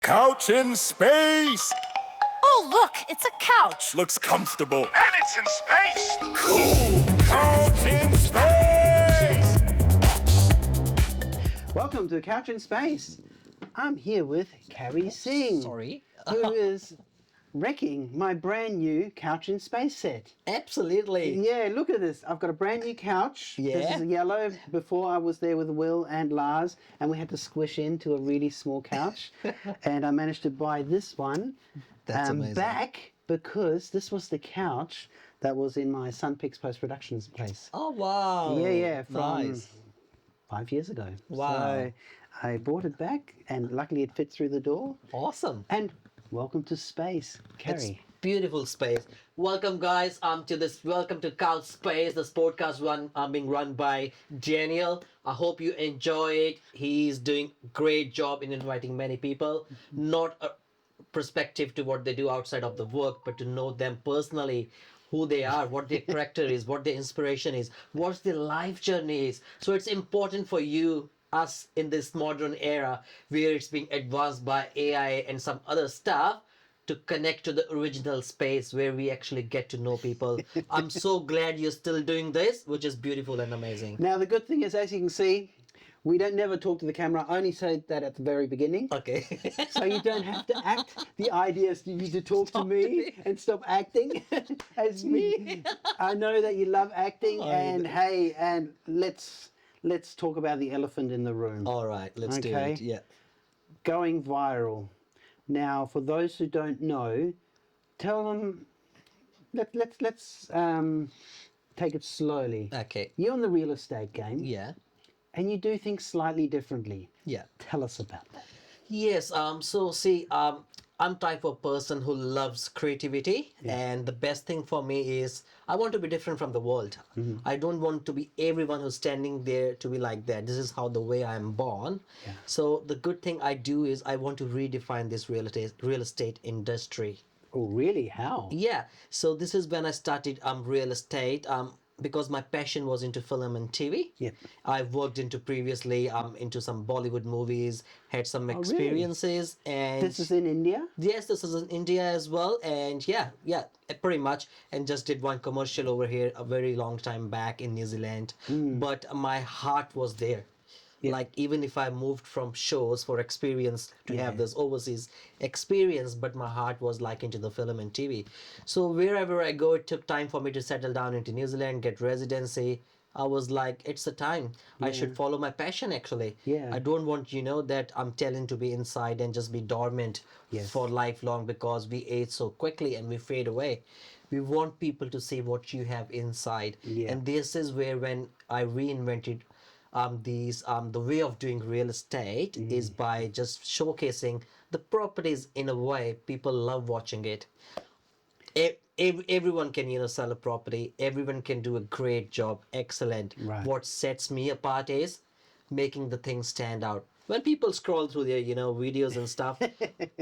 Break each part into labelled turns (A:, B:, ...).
A: Couch in space!
B: Oh, look, it's a couch.
A: Looks comfortable. And it's in space! Cool! Couch in space!
C: Welcome to Couch in Space. I'm here with Kary Singh.
D: Sorry.
C: Who is wrecking my brand new Couch in Space set.
D: Absolutely.
C: Yeah, look at this. I've got a brand new couch.
D: Yeah.
C: This is yellow. Before I was there with Will and Lars, and we had to squish into a really small couch. And I managed to buy this one
D: That's amazing.
C: back because this was the couch that was in my Sun Picks post-productions place.
D: Oh, wow.
C: Yeah, from
D: Nice.
C: 5 years ago.
D: Wow.
C: So I brought it back, and luckily it fit through the door.
D: Awesome.
C: And welcome to space,
D: It's
C: Kary.
D: beautiful space. Welcome, guys. Welcome to Couch Space, this podcast being run by Daniel. I hope you enjoy it. He's doing great job in inviting many people, not a perspective to what they do outside of the work, but to know them personally, who they are, what their character is, what their inspiration is, what their life journey is. So it's important for you, us in this modern era where it's being advanced by AI and some other stuff, to connect to the original space where we actually get to know people. I'm so glad you're still doing this, which is beautiful and amazing.
C: Now, the good thing is, as you can see, we don't never talk to the camera. I only say that at the very beginning.
D: Okay.
C: So you don't have to act. The idea is for you to talk to me and stop acting as me. I know that you love acting, and hey, and let's talk about the elephant in the room.
D: All right, let's do
C: Okay.
D: it. Yeah.
C: Going viral. Now, for those who don't know, tell them. Let's take it slowly.
D: Okay.
C: You're in the real estate game,
D: Yeah.
C: and you do things slightly differently.
D: Yeah.
C: Tell us about that.
D: Yes, so see, I'm type of person who loves creativity, and the best thing for me is I want to be different from the world. I don't want to be everyone who's standing there to be like that. This is how the way I am born. So the good thing I do is I want to redefine this real estate industry.
C: Oh, really? How?
D: Yeah, so this is when I started real estate because my passion was into film and TV.
C: Yeah.
D: I've worked into previously into some Bollywood movies, had some
C: really?
D: experiences, and
C: This is in India?
D: yes, this is in India as well, and yeah, pretty much, and just did one commercial over here a very long time back in New Zealand, but my heart was there. Like, even if I moved from shows for experience to have this overseas experience, but my heart was like into the film and TV. So wherever I go, it took time for me to settle down into New Zealand, get residency. I was like, it's the time. I should follow my passion, actually.
C: Yeah.
D: I don't want, that I'm telling to be inside and just be dormant for lifelong, because we age so quickly and we fade away. We want people to see what you have inside.
C: Yeah.
D: And this is where, when I reinvented the way of doing real estate, is by just showcasing the properties in a way people love watching it. Everyone can sell a property. Everyone can do a great job. Excellent.
C: Right.
D: What sets me apart is making the things stand out. When people scroll through their videos and stuff,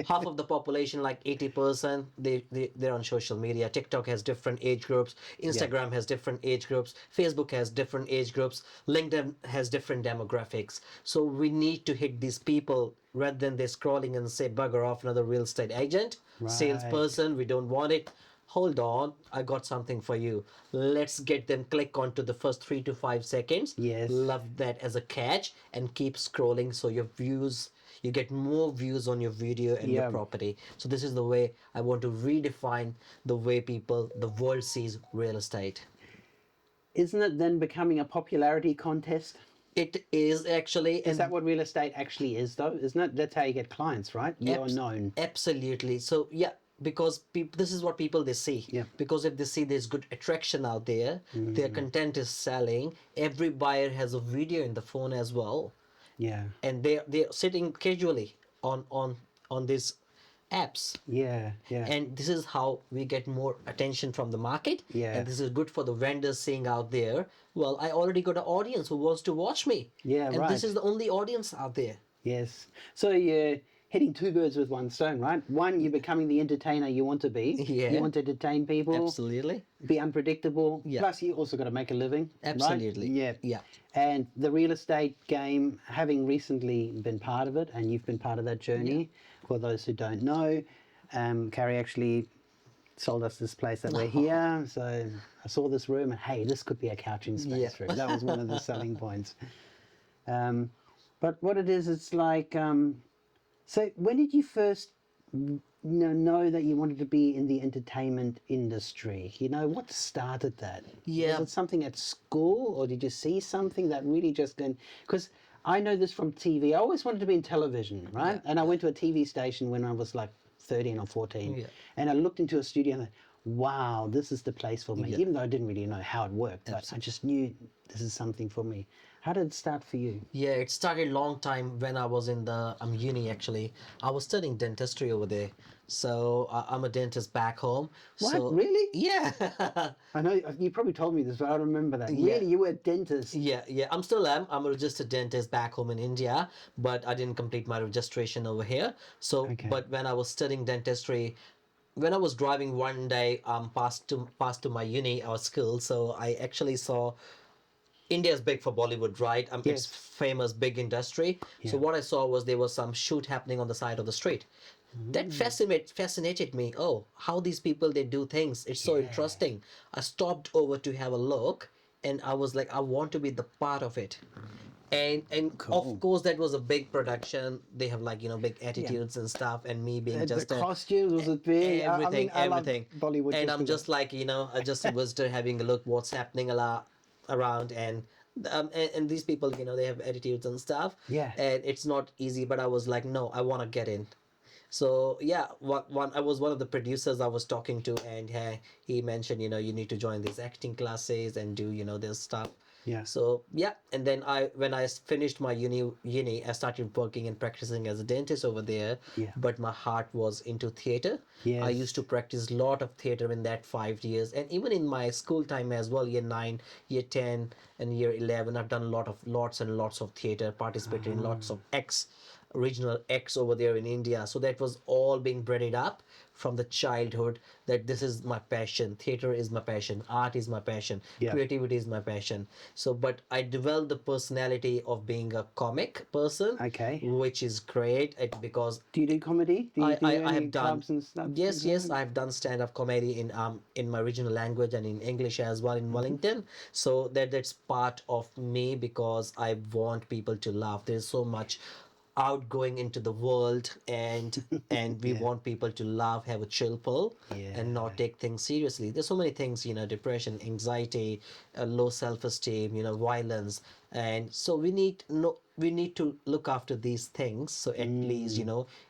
D: half of the population, like 80%, they're on social media. TikTok has different age groups, Instagram has different age groups, Facebook has different age groups, LinkedIn has different demographics. So we need to hit these people rather than they're scrolling and say, bugger off, another real estate agent, salesperson, we don't want it. Hold on, I got something for you. Let's get them click onto the first 3 to 5 seconds.
C: Yes.
D: Love that as a catch, and keep scrolling so you get more views on your video and your property. So this is the way I want to redefine the way the world sees real estate.
C: Isn't it then becoming a popularity contest?
D: It is actually.
C: Is that what real estate actually is, though? Isn't it? That's how you get clients, right? You're known.
D: Absolutely. So yeah, because this is what people they see.
C: Yeah.
D: Because if they see there's good attraction out there, their content is selling. Every buyer has a video in the phone as well,
C: Yeah.
D: and they're sitting casually on these apps.
C: Yeah. Yeah.
D: And this is how we get more attention from the market.
C: Yeah.
D: And this is good for the vendors seeing out there, well, I already got an audience who wants to watch me.
C: Yeah,
D: and
C: right.
D: this is the only audience out there.
C: Yes. So hitting two birds with one stone, right? One, you're becoming the entertainer you want to be.
D: Yeah.
C: You want to entertain people.
D: Absolutely.
C: Be unpredictable.
D: Yeah.
C: Plus, you also got to make a living.
D: Absolutely.
C: Right? Yeah.
D: Yeah.
C: And the real estate game, having recently been part of it, and you've been part of that journey. For those who don't know, Kary actually sold us this place that we're here. So I saw this room, and hey, this could be a couching space room. That was one of the selling points. But what it is, it's like. So when did you first know that you wanted to be in the entertainment industry? You know, what started that?
D: Yeah.
C: Was it something at school, or did you see something that really just then? Because I know this from TV. I always wanted to be in television, right? And I went to a TV station when I was like 13 or 14.
D: Yeah.
C: And I looked into a studio and I thought, wow, this is the place for me.
D: Yeah.
C: Even though I didn't really know how it worked, but I just knew this is something for me. How did it start for you?
D: Yeah, it started long time when I was in the uni actually. I was studying dentistry over there. So I'm a dentist back home.
C: What?
D: So,
C: Really?
D: Yeah.
C: I know you probably told me this, but I don't remember that.
D: Yeah.
C: Really, you were a dentist?
D: Yeah. I'm still am. I'm a registered dentist back home in India, but I didn't complete my registration over here. So, but when I was studying dentistry, when I was driving one day, past to my uni or school, so I actually saw. India is big for Bollywood, right? It's famous, big industry. So what I saw was there was some shoot happening on the side of the street. That fascinated me. Oh, how these people, they do things. It's so interesting. I stopped over to have a look, and I was like, I want to be the part of it. And of course that was a big production. They have like, big attitudes and stuff, and me being just
C: the costumes was it big?
D: everything.
C: I love Bollywood.
D: And I'm just like, I just a visitor having a look what's happening around, and these people, they have attitudes and stuff.
C: Yeah.
D: And it's not easy, but I was like, no, I want to get in. So yeah, I was one of the producers I was talking to, and he mentioned, you need to join these acting classes and do, this stuff.
C: Yeah.
D: So yeah, and then when I finished my uni, I started working and practicing as a dentist over there.
C: Yeah.
D: But my heart was into theater.
C: Yes.
D: I used to practice a lot of theater in that 5 years, and even in my school time as well, year 9, year 10, and year 11, I've done lots and lots of theater, participated in lots of regional acts over there in India. So that was all being bred up from the childhood, that this is my passion. Theater is my passion. Art is my passion.
C: Yeah.
D: Creativity is my passion. So, but I developed the personality of being a comic person.
C: Okay.
D: Which is great because
C: Do you do comedy? Do you do
D: I
C: any
D: have done.
C: clubs and stuff?
D: Yes, I've done stand-up comedy in my regional language and in English as well in Wellington. So that's part of me, because I want people to laugh. There's so much outgoing into the world, and we want people to laugh, have a chill pill, and not take things seriously. There's so many things, depression, anxiety, low self-esteem, violence, and so we need to look after these things. So at least,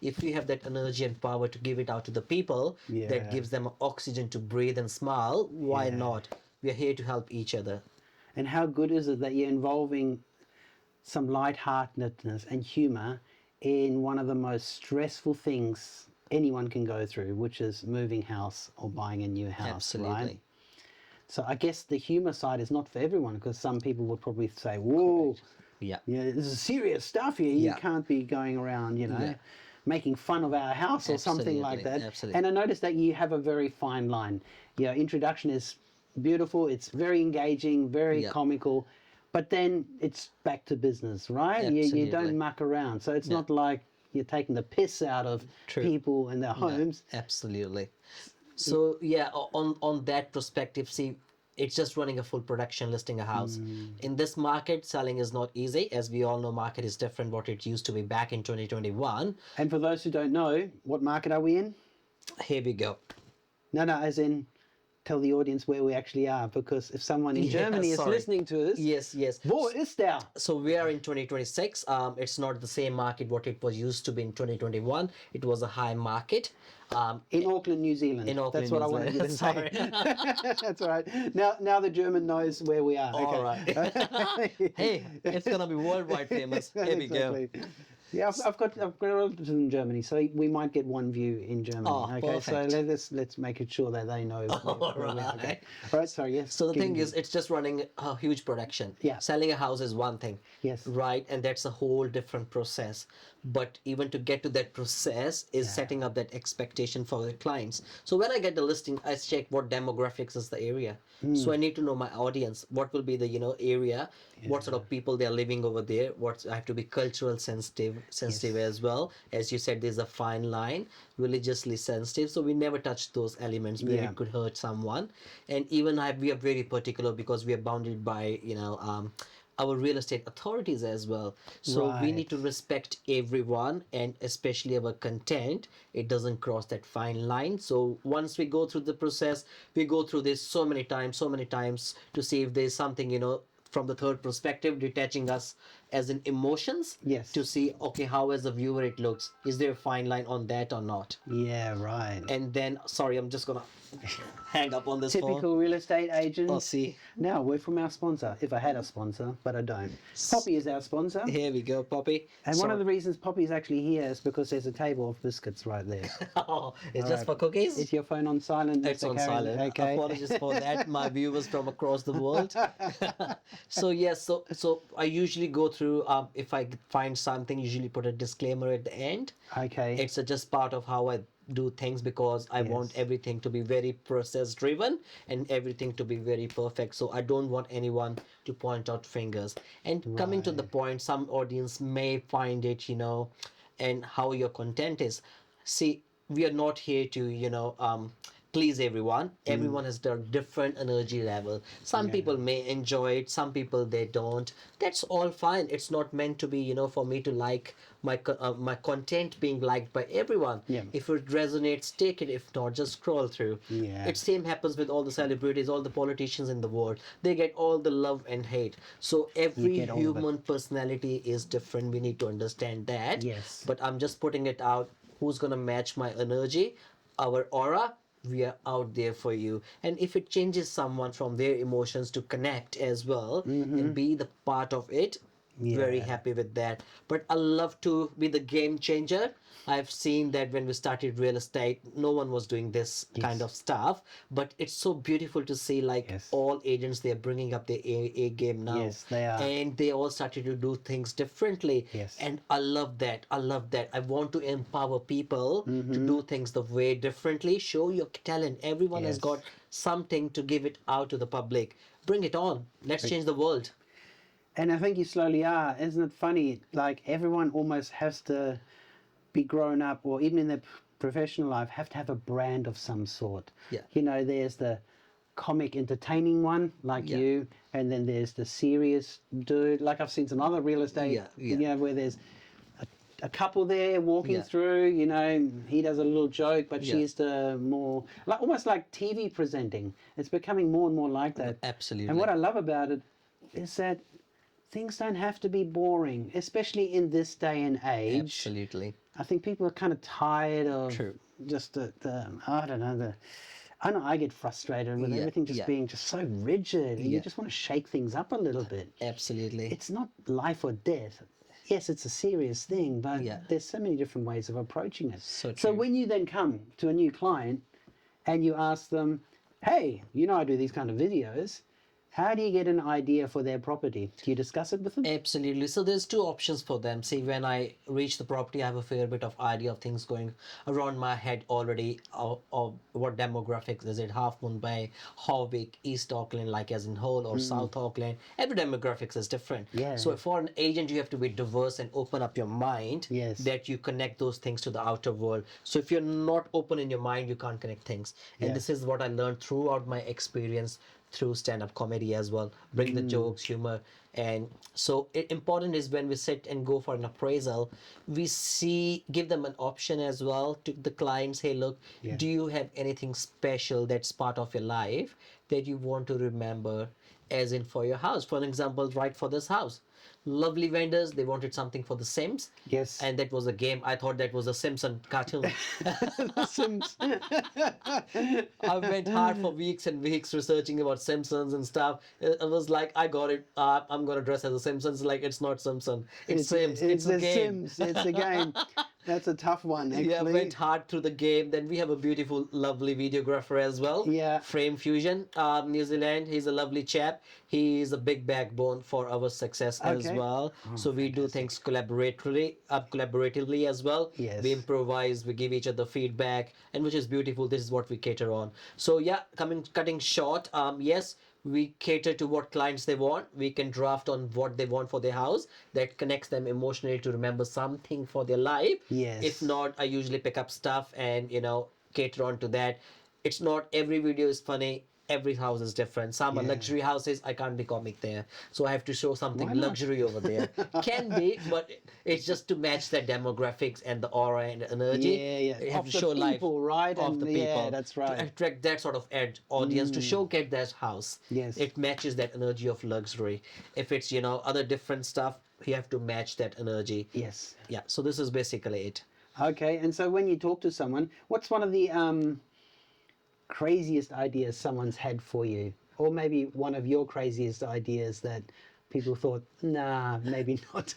D: if we have that energy and power to give it out to the people, that gives them oxygen to breathe and smile, why not? We are here to help each other.
C: And how good is it that you're involving some lightheartedness and humor in one of the most stressful things anyone can go through, which is moving house or buying a new house.
D: Absolutely.
C: Right? So I guess the humor side is not for everyone, because some people would probably say, whoa,
D: Yeah.
C: this is serious stuff here. You can't be going around, making fun of our house or something like that.
D: Absolutely.
C: And I noticed that you have a very fine line. Your introduction is beautiful. It's very engaging, very comical. But then it's back to business, right? You don't muck around. So it's not like you're taking the piss out of people and their homes.
D: Absolutely. So yeah, on that perspective, see, it's just running a full production, listing a house. In this market, selling is not easy. As we all know, market is different what it used to be back in 2021.
C: And for those who don't know, what market are we in?
D: Here we go.
C: No, as in, tell the audience where we actually are, because if someone in Germany is listening to us,
D: yes,
C: wo ist der?
D: So we are in 2026. It's not the same market what it was used to be in 2021. It was a high market.
C: In Auckland, New Zealand.
D: In Auckland,
C: That's what
D: New
C: I wanted you to
D: Zealand.
C: say. That's all right. Now the German knows where we are.
D: All right. Hey, it's gonna be worldwide famous. Here we go.
C: Yeah, I've got relatives in Germany, so we might get one view in Germany.
D: Oh,
C: okay,
D: perfect.
C: so let's make it sure that they know.
D: All
C: where we are, okay?
D: right.
C: All right. Sorry. Yes.
D: So the
C: keep
D: thing
C: going.
D: is, it's just running a huge production.
C: Yeah.
D: Selling a house is one thing.
C: Yes.
D: Right, and that's a whole different process. But even to get to that process is setting up that expectation for the clients. So when I get the listing, I check what demographics is the area. So I need to know my audience. What will be the area? What sort of people they are living over there? What I have to be cultural sensitive as well. As you said, there's a fine line, religiously sensitive. So we never touch those elements where
C: Yeah.
D: it could hurt someone. And even we are very particular because we are bounded by our real estate authorities as well. So we need to
C: Right.
D: respect everyone, and especially our content. It doesn't cross that fine line. So once we go through the process, we go through this so many times to see if there's something from the third perspective detaching us as in emotions.
C: Yes.
D: To see, okay, how as a viewer it looks, is there a fine line on that or not?
C: Yeah. Right.
D: And then, sorry, I'm just gonna hang up on this phone.
C: Typical real estate agent.
D: Oh, see.
C: Now, a word from our sponsor. If I had a sponsor, but I don't. Poppy is our sponsor.
D: Here we go, Poppy.
C: And one of the reasons Poppy's actually here is because there's a table of biscuits right there.
D: Oh, it's
C: All
D: just
C: right.
D: for cookies?
C: Is your phone on silent?
D: It's
C: Mr.
D: on
C: Kary?
D: silent.
C: Okay.
D: Apologies for that, my viewers from across the world. So yes, so I usually go through. If I find something, usually put a disclaimer at the end.
C: Okay.
D: It's just part of how I do things because I want everything to be very process driven and everything to be very perfect. So I don't want anyone to point out fingers. And coming to the point, some audience may find it, and how your content is. See, we are not here to, please everyone. Everyone has their different energy level. Some people may enjoy it, some people they don't. That's all fine. It's not meant to be, for me to like my content being liked by everyone.
C: Yeah.
D: If it resonates, take it. If not, just scroll through.
C: Yeah.
D: It same happens with all the celebrities, all the politicians in the world. They get all the love and hate. So every
C: get all of it.
D: human personality is different. We need to understand that.
C: Yes.
D: But I'm just putting it out. Who's gonna match my energy, our aura? We are out there for you. And if it changes someone from their emotions to connect as well and be the part of it, very
C: Yeah.
D: happy with that. But I love to be the game changer. I've seen that when we started real estate, no one was doing this kind of stuff. But it's so beautiful to see, like,
C: Yes.
D: all agents, they're bringing up their A game now.
C: Yes, they are.
D: And they all started to do things differently.
C: Yes.
D: And I love that. I love that. I want to empower people to do things the way differently. Show your talent. Everyone has
C: Yes.
D: got something to give it out to the public. Bring it on. Let's change the world.
C: And I think you slowly are. Isn't it funny? Like everyone almost has to be grown up, or even in their professional life, have to have a brand of some sort.
D: Yeah.
C: There's the comic entertaining one, like
D: Yeah.
C: you, and then there's the serious dude. Like I've seen some other real estate,
D: Yeah.
C: where there's a couple there walking
D: Yeah.
C: through, he does a little joke, but
D: Yeah.
C: she's the more, like almost like TV presenting. It's becoming more and more like that.
D: Absolutely.
C: And what I love about it is that things don't have to be boring, especially in this day and age.
D: Absolutely.
C: I think people are kind of tired of
D: True.
C: just I don't know, I know I get frustrated with
D: Yeah,
C: everything just
D: yeah.
C: being just so rigid. And you
D: Yeah.
C: just want to shake things up a little bit.
D: Absolutely.
C: It's not life or death. Yes, it's a serious thing, but
D: Yeah.
C: there's so many different ways of approaching it.
D: So
C: So
D: true.
C: when you then come to a new client and you ask them, hey, I do these kind of videos, how do you get an idea for their property? Do you discuss it with them?
D: Absolutely. So there's two options for them. See, when I reach the property, I have a fair bit of idea of things going around my head already, of what demographics is it, Half Moon Bay, Howick, East Auckland, like as in whole, or South Auckland. Every demographics is different.
C: Yeah.
D: So for an agent, you have to be diverse and open up your mind.
C: Yes.
D: That you connect those things to the outer world. So if you're not open in your mind, you can't connect things. And
C: Yeah.
D: this is what I learned throughout my experience through stand-up comedy as well. Bring the jokes, humor. And so important is when we sit and go for an appraisal, we give them an option as well to the clients. Hey, look, do you have anything special that's part of your life that you want to remember? as in for your house. For an example, right for this house. Lovely vendors, they wanted something for the Sims.
C: Yes.
D: And that was a game. I thought that was a Simpson cartoon.
C: The Sims.
D: I went hard for weeks and weeks researching about Simpsons and stuff. It was like, I got it. I'm gonna dress as a Simpsons. Like, it's not Simpson. It's Sims. It's a
C: the
D: game.
C: Sims. It's a game. That's a tough one, actually.
D: Yeah, went hard through the game. Then we have a beautiful, lovely videographer as well.
C: Yeah.
D: Frame Fusion, New Zealand. He's a lovely chap. He is a big backbone for our success as
C: Okay.
D: well. So we do things collaboratively as well.
C: Yes.
D: We improvise. We give each other feedback, and which is beautiful. This is what we cater on. So yeah, cutting short. Yes. We cater to what clients they want. We can draft on what they want for their house that connects them emotionally to remember something for their life.
C: Yes.
D: If not, I usually pick up stuff and cater on to that. It's not every video is funny. Every house is different. Some are
C: Yeah.
D: luxury houses. I can't be comic there, so I have to show something
C: Why not?
D: luxury over there. Can be, but it's just to match the demographics and the aura and the energy.
C: Yeah.
D: You have
C: Of
D: to
C: the
D: show life
C: people, right?
D: of
C: And
D: the people.
C: yeah, that's right.
D: To attract that sort of audience to showcase that house.
C: Yes.
D: It matches that energy of luxury. If it's other different stuff, you have to match that energy.
C: Yes.
D: Yeah. So this is basically it.
C: Okay. And so when you talk to someone, what's one of the craziest ideas someone's had for you? Or maybe one of your craziest ideas that people thought, nah, maybe not.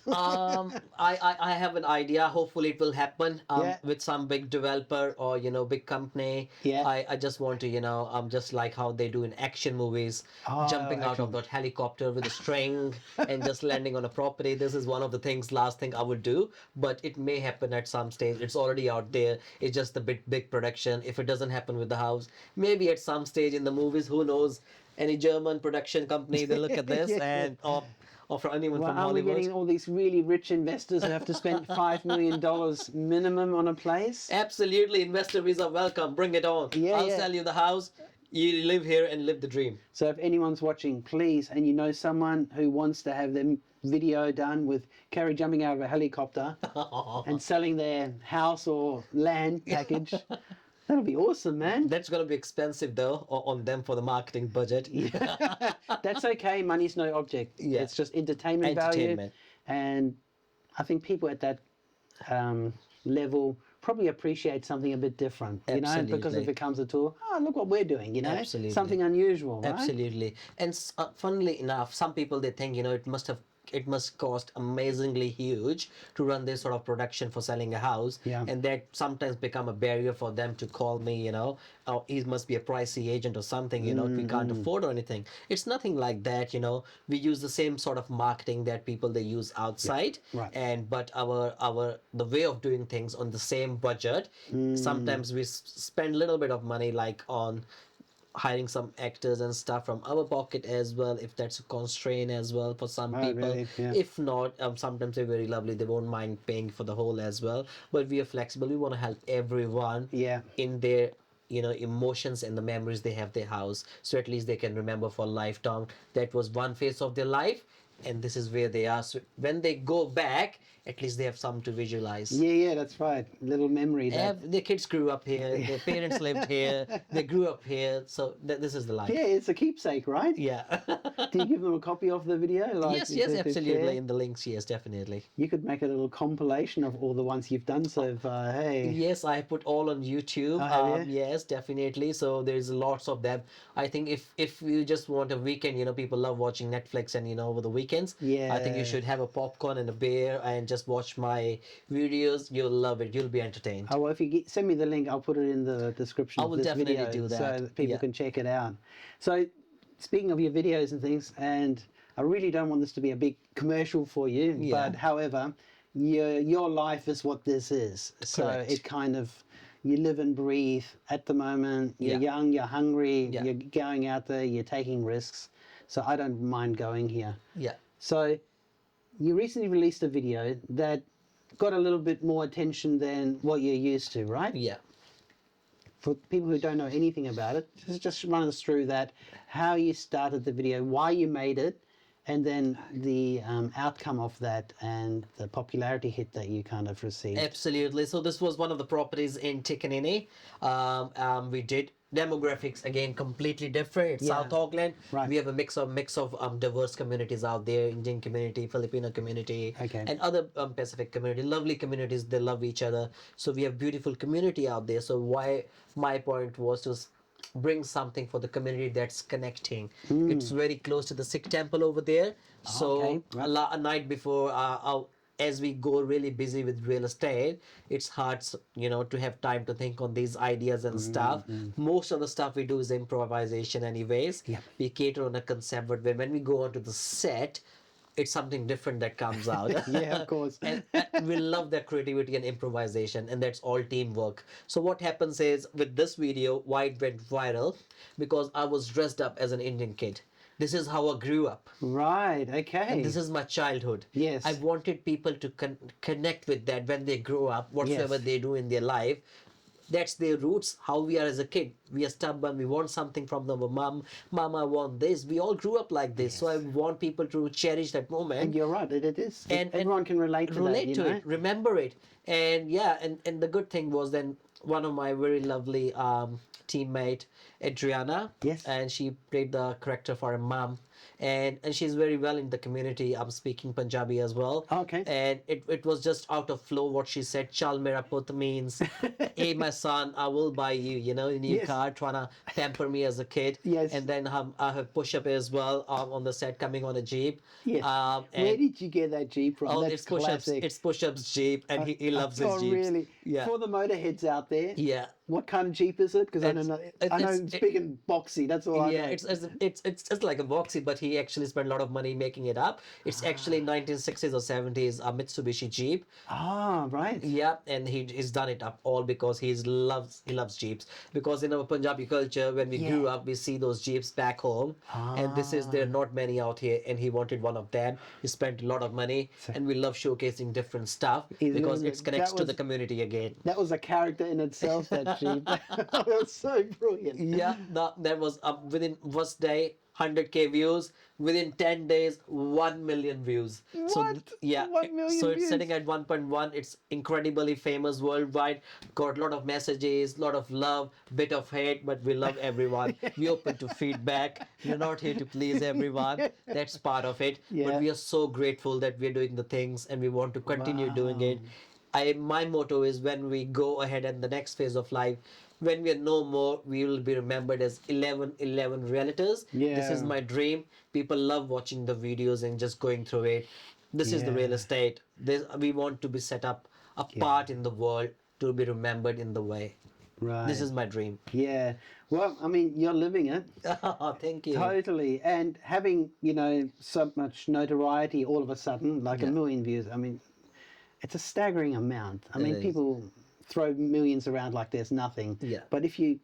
D: I have an idea. Hopefully, it will happen.
C: Yeah.
D: With some big developer or big company.
C: Yeah.
D: I just want to just like how they do in action movies,
C: Oh,
D: jumping out
C: action.
D: of that helicopter with a string and just landing on a property. This is one of the last thing I would do. But it may happen at some stage. It's already out there. It's just a big production. If it doesn't happen with the house, maybe at some stage in the movies, who knows? Any German production company, they look at this
C: Yeah.
D: or for anyone
C: Well,
D: from
C: are we
D: Hollywood.
C: getting all these really rich investors who have to spend $5 million minimum on a place?
D: Absolutely, investor visa welcome. Bring it on.
C: Yeah,
D: I'll
C: yeah.
D: sell you the house. You live here and live the dream.
C: So if anyone's watching, please, and you know someone who wants to have their video done with Kary jumping out of a helicopter and selling their house or land package, that'll be awesome, man.
D: That's gonna be expensive though on them for the marketing budget.
C: That's okay. Money's no object.
D: Yeah.
C: It's just entertainment
D: Entertainment.
C: value. And I think people at that level probably appreciate something a bit different, because
D: Absolutely.
C: it becomes a tool. Oh, look what we're doing,
D: Absolutely.
C: Something unusual, right?
D: Absolutely. And funnily enough, some people they think it must cost amazingly huge to run this sort of production for selling a house.
C: Yeah.
D: And that sometimes become a barrier for them to call me, oh, he must be a pricey agent or something, we can't afford or anything. It's nothing like that, we use the same sort of marketing that people they use outside.
C: Right.
D: But the way of doing things on the same budget, sometimes we spend a little bit of money like on hiring some actors and stuff from our pocket as well, if that's a constraint as well for some
C: Oh,
D: people.
C: really? Yeah.
D: If not, sometimes they're very lovely, they won't mind paying for the whole as well, but we are flexible. We want to help everyone
C: Yeah.
D: in their emotions and the memories they have their house, so at least they can remember for a lifetime that was one phase of their life and this is where they are, so when they go back at least they have something to visualize.
C: Yeah, that's right. Little memory.
D: Their kids grew up here, their parents lived here, they grew up here, so this is the life.
C: Yeah, it's a keepsake, right?
D: Yeah.
C: Do you give them a copy of the video?
D: Yes,
C: to share?
D: absolutely. In the links, yes, definitely.
C: You could make a little compilation of all the ones you've done so far. Hey.
D: Yes, I put all on YouTube.
C: Oh, have you?
D: Yes, definitely. So there's lots of them. I think if you just want a weekend, people love watching Netflix and over the weekends.
C: Yeah.
D: I think you should have a popcorn and a beer and just watch my videos. You'll love it. You'll be entertained.
C: Oh, well, if you send me the link, I'll put it in the description
D: I
C: of
D: will
C: this
D: definitely
C: video
D: do that.
C: so that people
D: Yeah.
C: can check it out. So, speaking of your videos and things, and I really don't want this to be a big commercial for you,
D: Yeah.
C: but however, your life is what this is. So
D: Correct.
C: it kind of, you live and breathe at the moment. You're
D: Yeah.
C: young, you're hungry,
D: Yeah.
C: you're going out there, you're taking risks. So I don't mind going here.
D: Yeah.
C: So you recently released a video that got a little bit more attention than what you're used to, right?
D: Yeah.
C: For people who don't know anything about it, just run us through that, how you started the video, why you made it, and then the outcome of that and the popularity hit that you kind of received.
D: Absolutely. So this was one of the properties in Tikanini. We did demographics again completely different. It's
C: Yeah.
D: South Auckland.
C: Right.
D: We have a mix of diverse communities out there: Indian community, Filipino community,
C: Okay.
D: and other Pacific community. Lovely communities. They love each other. So we have beautiful community out there. So why my point was to bring something for the community that's connecting. It's very close to the Sikh temple over there. So
C: okay. Right.
D: a night before as we go really busy with real estate, it's hard, to have time to think on these ideas and stuff. Most of the stuff we do is improvisation anyways.
C: Yeah.
D: We cater on a concept, but when we go onto the set, it's something different that comes out.
C: Yeah, of course.
D: And we love that creativity and improvisation, and that's all teamwork. So what happens is with this video, why it went viral, because I was dressed up as an Indian kid. This is how I grew up.
C: Right. Okay.
D: And this is my childhood.
C: Yes.
D: I wanted people to connect with that when they grow up, whatsoever
C: Yes.
D: they do in their life. That's their roots, how we are as a kid. We are stubborn, we want something from our mom. Mom, I want this. We all grew up like this. So I want people to cherish that moment.
C: And you're right. It is.
D: And
C: Everyone can relate to that.
D: relate
C: You
D: to
C: know?
D: it, remember it. And yeah, and the good thing was then one of my very lovely teammate, Adriana.
C: Yes.
D: And she played the character for her mom. And she's very well in the community. I'm speaking Punjabi as well.
C: Okay.
D: And it was just out of flow what she said. Chal mera put means, hey my son, I will buy you, a new
C: Yes.
D: car, trying to pamper me as a kid.
C: Yes.
D: And then I have push-up as well on the set, coming on a Jeep.
C: Yes.
D: And
C: Where did you get that Jeep from?
D: Oh,
C: That's
D: it's push-ups.
C: classic.
D: It's push-ups Jeep, and he loves his
C: Oh,
D: Jeeps.
C: really?
D: Yeah.
C: For the motorheads out there,
D: Yeah.
C: what kind of Jeep is it? Because I don't know. I know it's big and boxy. That's all I know.
D: Yeah, it's just like a boxy, but he actually spent a lot of money making it up. It's actually 1960s or 70s a Mitsubishi Jeep.
C: Ah, right.
D: Yeah, and he's done it up all because he loves Jeeps. Because in our Punjabi culture, when we grew up, we see those Jeeps back home, and there are not many out here, and he wanted one of them. He spent a lot of money, and we love showcasing different stuff because it connects to the community again.
C: That was a character in itself, that Jeep. That was so brilliant.
D: Yeah, that was within first day 100K views. Within 10 days, 1 million views. So
C: What?
D: yeah,
C: 1 million
D: so it's
C: views?
D: sitting at 1.1. It's incredibly famous worldwide. Got a lot of messages, lot of love, bit of hate, but we love everyone. We open to feedback. We're not here to please everyone. That's part of it.
C: Yeah.
D: But we are so grateful that we're doing the things, and we want to continue doing it. My motto is, when we go ahead in the next phase of life, when we are no more, we will be remembered as 1111 realtors. This is
C: Yeah.
D: my dream. People love watching the videos and just going through it. This is the real
C: Yeah.
D: estate. We want to be set up apart in the world, to be remembered in the way.
C: Right.
D: This is my dream.
C: Yeah. Well, I mean, you're living it.
D: Thank you.
C: Totally. And having, so much notoriety all of a sudden, like a
D: Yeah.
C: million views, I mean, it's a staggering amount. I mean,
D: is.
C: people throw millions around like there's nothing.
D: Yeah.
C: But if you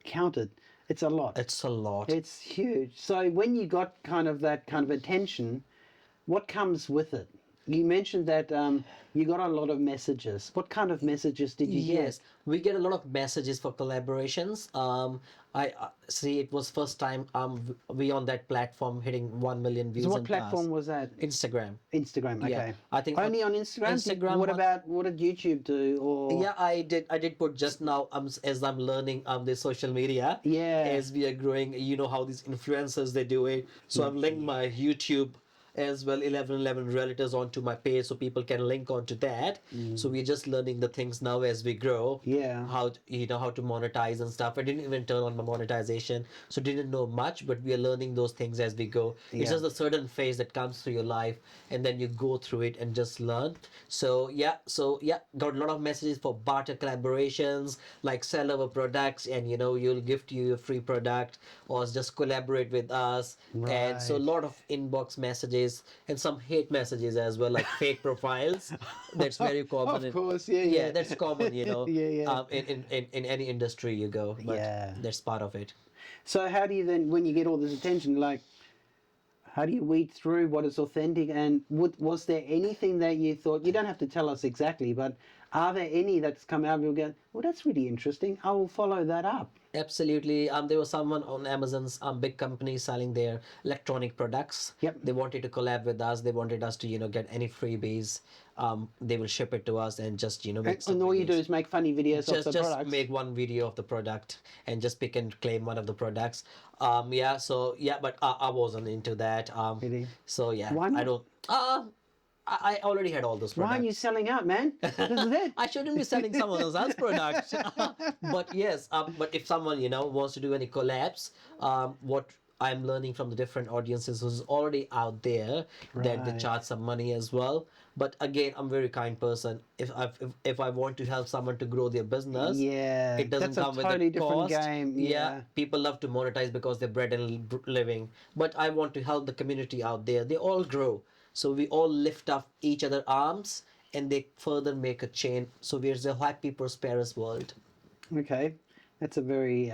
C: count it, it's a lot.
D: It's a lot.
C: It's huge. So when you got that kind of attention, what comes with it? You mentioned that you got a lot of messages. What kind of messages did you get?
D: Yes, we get a lot of messages for collaborations. I see it was first time we on that platform hitting 1 million views.
C: So what
D: and
C: platform
D: plus.
C: was that?
D: Instagram.
C: Instagram. Okay.
D: Yeah, I think
C: only on Instagram.
D: Instagram
C: What
D: on-
C: about what did YouTube do? Or
D: Yeah, I did put just now as I'm learning the social media.
C: Yeah.
D: As we are growing, you know how these influencers they do it. So I've linked my YouTube as well 1111 realtors onto my page, so people can link onto that. So we're just learning the things now as we grow.
C: Yeah.
D: How how to monetize and stuff. I didn't even turn on my monetization, so didn't know much, but we are learning those things as we go. It's
C: Yeah.
D: just a certain phase that comes through your life, and then you go through it and just learn. So yeah, got a lot of messages for barter collaborations, like sell our products, and you'll gift you a free product, or just collaborate with us. And so a
C: Right.
D: lot of inbox messages and some hate messages as well, like fake profiles. That's very common.
C: Of course, yeah.
D: That's common,
C: Yeah.
D: in any industry you go. But
C: Yeah.
D: that's part of it.
C: So how do you then, when you get all this attention, like, how do you weed through what is authentic? And was there anything that you thought, you don't have to tell us exactly, but Are there any that's come out and you'll go, well, that's really interesting. I will follow that up.
D: Absolutely. There was someone on Amazon's big company selling their electronic products.
C: Yep.
D: They wanted to collab with us. They wanted us to, get any freebies. They will ship it to us and just, make some
C: And all you do
D: videos.
C: is make funny videos of the
D: Just
C: products.
D: make one video of the product and just pick and claim one of the products. But I wasn't into that.
C: Really?
D: So yeah,
C: Why not?
D: I don't. I already had all those products.
C: Why aren't you selling out, man? This is it.
D: I shouldn't be selling someone else's product. But yes, but if someone wants to do any collabs, what I'm learning from the different audiences who's already out there that they
C: Right.
D: charge some money as well. But again, I'm a very kind person. If I want to help someone to grow their business,
C: Yeah,
D: it doesn't
C: that's
D: come
C: a
D: with
C: totally
D: a
C: different
D: cost.
C: game. Yeah.
D: People love to monetize because they're bread and living. But I want to help the community out there. They all grow. So we all lift up each other arms and they further make a chain. So we're a happy, prosperous world.
C: Okay, that's a very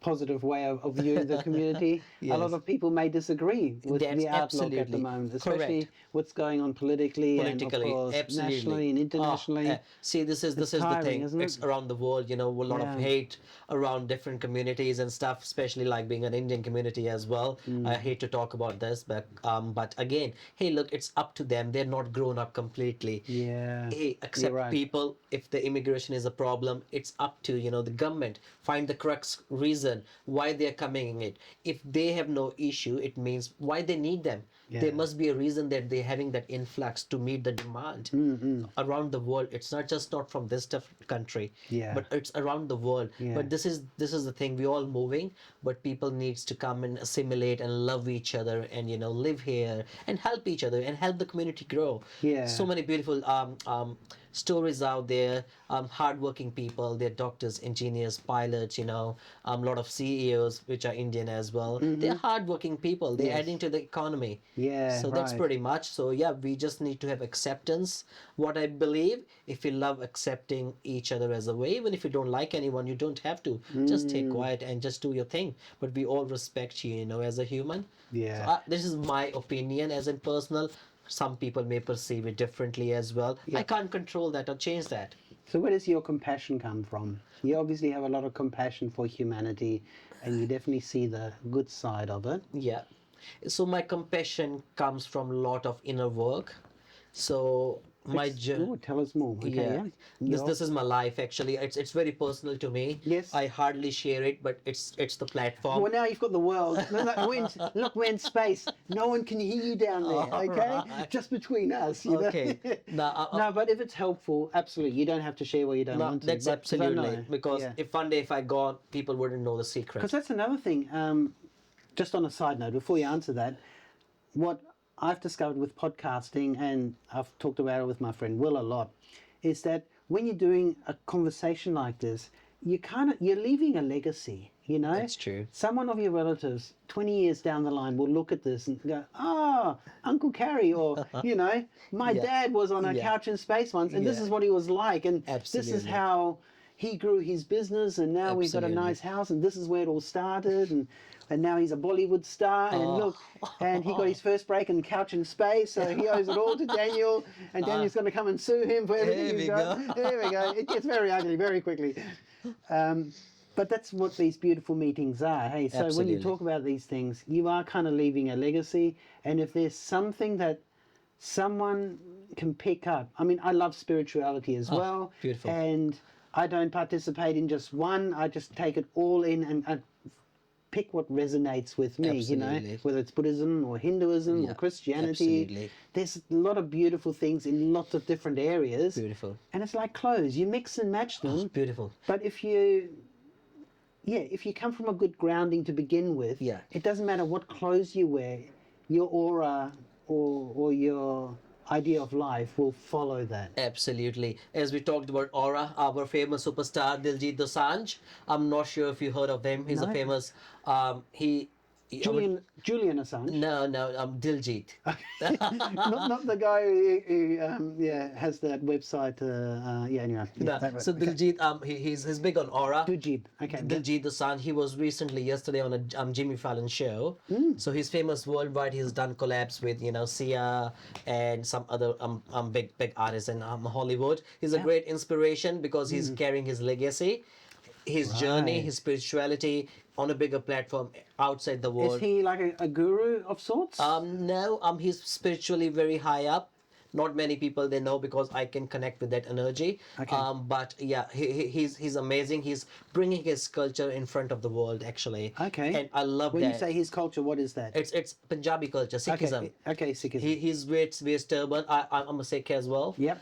C: positive way of viewing the community. A lot
D: Yes.
C: of people may disagree with
D: That's
C: the outlook at the
D: absolutely
C: moment, especially
D: correct.
C: what's going on politically, and
D: Politically,
C: of course
D: absolutely.
C: nationally and internationally.
D: See, this is the
C: tiring,
D: thing.
C: isn't it?
D: It's around the world, a lot of
C: Yeah.
D: hate around different communities and stuff, especially like being an Indian community as well.
C: Mm.
D: I hate to talk about this, but again, hey, look, it's up to them. They're not grown up completely.
C: Yeah,
D: Hey, accept
C: right.
D: people. If the immigration is a problem, it's up to the government. Find the crux reason why they're coming in it. If they have no issue, it means why they need them.
C: Yeah.
D: There must be a reason that they're having that influx to meet the demand around the world. It's not from this country,
C: Yeah.
D: but it's around the world.
C: Yeah.
D: But this is the thing. We all moving, but people needs to come and assimilate and love each other and live here and help each other and help the community grow.
C: Yeah.
D: So many beautiful stories out there. Hardworking people. They're doctors, engineers, pilots. A lot of CEOs which are Indian as well. They're hardworking people. They're
C: Yes.
D: adding to the economy.
C: Yeah,
D: So that's
C: right.
D: pretty much. So yeah, we just need to have acceptance. What I believe, if you love accepting each other as a way, even if you don't like anyone, you don't have to. Just take quiet and just do your thing. But we all respect you, as a human.
C: Yeah.
D: So, this is my opinion as in personal. Some people may perceive it differently as well. I can't control that or change that.
C: So where does your compassion come from? You obviously have a lot of compassion for humanity, and you definitely see the good side of it.
D: Yeah. So my compassion comes from a lot of inner work. So my journey.
C: Oh, tell us more. Okay, yeah.
D: This is my life actually. It's very personal to me.
C: Yes.
D: I hardly share it, but it's the platform.
C: Well, now you've got the world. Look, we're in space. No one can hear you down there, okay?
D: Alright.
C: Just between us, you know?
D: Okay. Now,
C: No, but if it's helpful, absolutely. You don't have to share what you don't
D: no,
C: want to.
D: that's
C: but 'cause I
D: absolutely
C: know,
D: because
C: yeah.
D: if one day if I gone, people wouldn't know the secret.
C: Because that's another thing. Just on a side note, before you answer that, what I've discovered with podcasting, and I've talked about it with my friend Will a lot, is that when you're doing a conversation like this, you're leaving a legacy.
D: That's true.
C: Someone of your relatives 20 years down the line will look at this and go, oh, Uncle Kary, or, my
D: Yeah.
C: dad was on a
D: Yeah.
C: couch in space once, and this
D: Yeah.
C: is what he was like, and this is
D: Absolutely.
C: how he grew his business, and now we've got a
D: Absolutely.
C: nice house, and this is where it all started, and now he's a Bollywood star, and
D: Oh.
C: look, and he got his first break in Couch in Space, so he owes it all to Daniel, and Daniel's going to come and sue him for everything
D: There
C: he's
D: we
C: got. There we go. It gets very ugly very quickly. But that's what these beautiful meetings are. Hey, so when
D: Absolutely.
C: you talk about these things, you are kind of leaving a legacy, and if there's something that someone can pick up, I mean, I love spirituality as well,
D: beautiful.
C: and I don't participate in just one. I just take it all in and I pick what resonates with me,
D: Absolutely.
C: whether it's Buddhism or Hinduism or
D: Yeah,
C: Christianity.
D: absolutely.
C: There's a lot of beautiful things in lots of different areas.
D: Beautiful.
C: And it's like clothes. You mix and match them.
D: Beautiful.
C: But if you come from a good grounding to begin with,
D: Yeah.
C: it doesn't matter what clothes you wear, your aura or your idea of life will follow that.
D: Absolutely. As we talked about Aura, our famous superstar Diljit Dosanjh. I'm not sure if you heard of him. He's a
C: No.
D: famous. He
C: Julian Assange.
D: No, Diljit.
C: Not the guy who has that website. Anyway.
D: No,
C: That,
D: so Diljit, he's big on aura.
C: Diljit. Okay.
D: Diljit Dosanjh. He was recently yesterday on a Jimmy Fallon show. So he's famous worldwide. He's done collabs with Sia and some other big artists in Hollywood. He's a great inspiration because he's carrying his legacy, his journey, his spirituality on a bigger platform outside the world.
C: Is he like a guru of sorts?
D: No, he's spiritually very high up. Not many people they know because I can connect with that energy.
C: Okay.
D: But yeah, he's amazing. He's bringing his culture in front of the world actually.
C: Okay.
D: And I love
C: when
D: that.
C: you say his culture, what is that?
D: It's Punjabi culture, Sikhism.
C: Okay, Sikhism.
D: He's wears turban. I'm a Sikh as well.
C: Yep.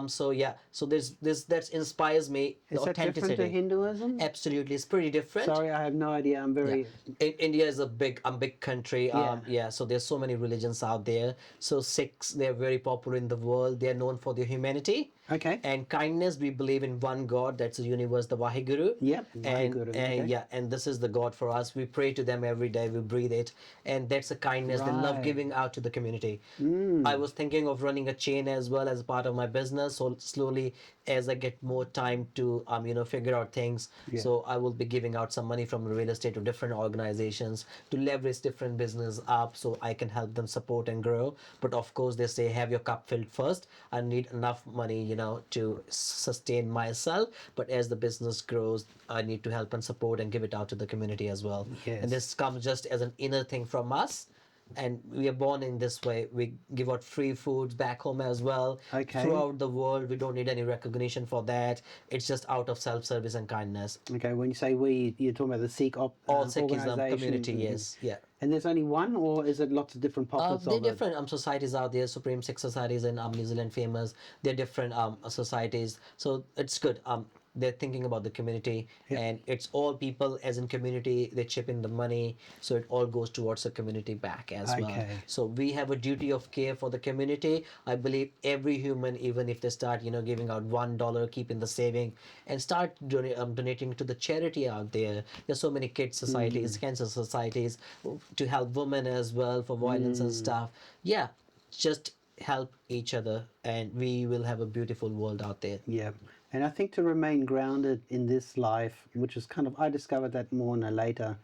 D: So yeah. So there's that inspires me. The
C: Is that different
D: authenticity.
C: to Hinduism?
D: Absolutely, it's pretty different.
C: Sorry, I have no idea. I'm very.
D: India is a big country. So there's so many religions out there. So Sikhs, they're very popular in the world. They're known for their humanity.
C: Okay.
D: And kindness. We believe in one God. That's the universe, the Vaheguru.
C: Yep.
D: And
C: Vaheguru, okay.
D: and this is the God for us. We pray to them every day. We breathe it, and that's a kindness. They love
C: Right.
D: giving out to the community. I was thinking of running a chain as well as part of my business. So slowly, as I get more time to figure out things, so I will be giving out some money from real estate to different organizations to leverage different business up, so I can help them support and grow. But of course, they say have your cup filled first. I need enough money, to sustain myself. But as the business grows, I need to help and support and give it out to the community as well.
C: Yes.
D: And this comes just as an inner thing from us. And we are born in this way. We give out free foods back home as well.
C: Okay.
D: Throughout the world, we don't need any recognition for that. It's just out of self-service and kindness.
C: Okay, when you say we, you're talking about the Sikh
D: All Sikhism
C: organization.
D: community, yes, yeah.
C: And there's only one, or is it lots of different pockets
D: They're
C: of it?
D: different societies out there. Supreme Sikh societies in New Zealand famous. They're different societies. So it's good. They're thinking about the community, and it's all people as in community. They chip in the money, so it all goes towards the community back as well.
C: Okay.
D: So we have a duty of care for the community. I believe every human, even if they start, giving out $1, keeping the saving, and start donating to the charity out there. There's so many kids societies, cancer societies, to help women as well for violence and stuff. Yeah, just help each other, and we will have a beautiful world out there.
C: Yeah. And I think to remain grounded in this life, which is kind of, I discovered that more later,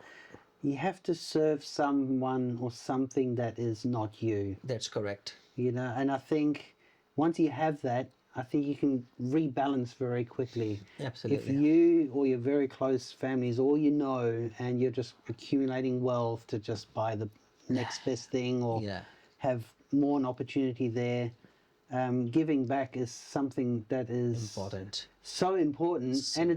C: you have to serve someone or something that is not you.
D: That's correct.
C: And I think once you have that, I think you can rebalance very quickly.
D: Absolutely.
C: If you or your very close family is all you know, and you're just accumulating wealth to just buy the next best thing or have more an opportunity there, giving back is something that is
D: Important.
C: so important, and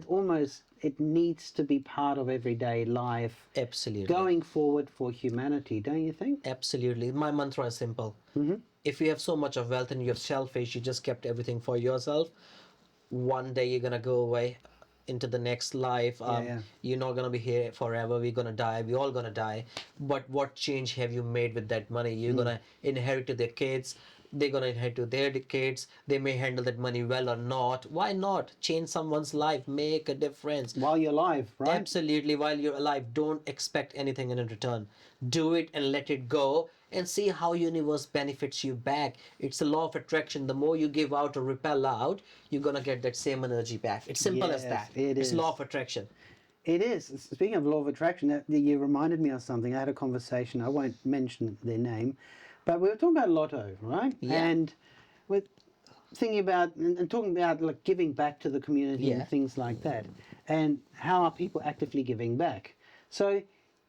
C: it needs to be part of everyday life.
D: Absolutely.
C: Going forward for humanity, don't you think?
D: Absolutely. My mantra is simple. If you have so much of wealth and you're selfish, you just kept everything for yourself, one day you're going to go away into the next life. You're not going to be here forever. We're going to die. We're all going to die. But what change have you made with that money? You're going to inherit to their kids. They're going to inherit to their kids. They may handle that money well or not. Why not? Change someone's life. Make a difference.
C: While you're alive, right?
D: Absolutely. While you're alive, don't expect anything in return. Do it and let it go, and see how universe benefits you back. It's a law of attraction. The more you give out or repel out, you're going to get that same energy back. It's simple as
C: Yes,
D: that.
C: it
D: It's
C: is.
D: law of attraction.
C: It is. Speaking of law of attraction, you reminded me of something. I had a conversation. I won't mention their name, but we were talking about lotto, right?
D: Yeah.
C: And we're thinking about and talking about like giving back to the community
D: Yeah.
C: and things like that, and how are people actively giving back? So,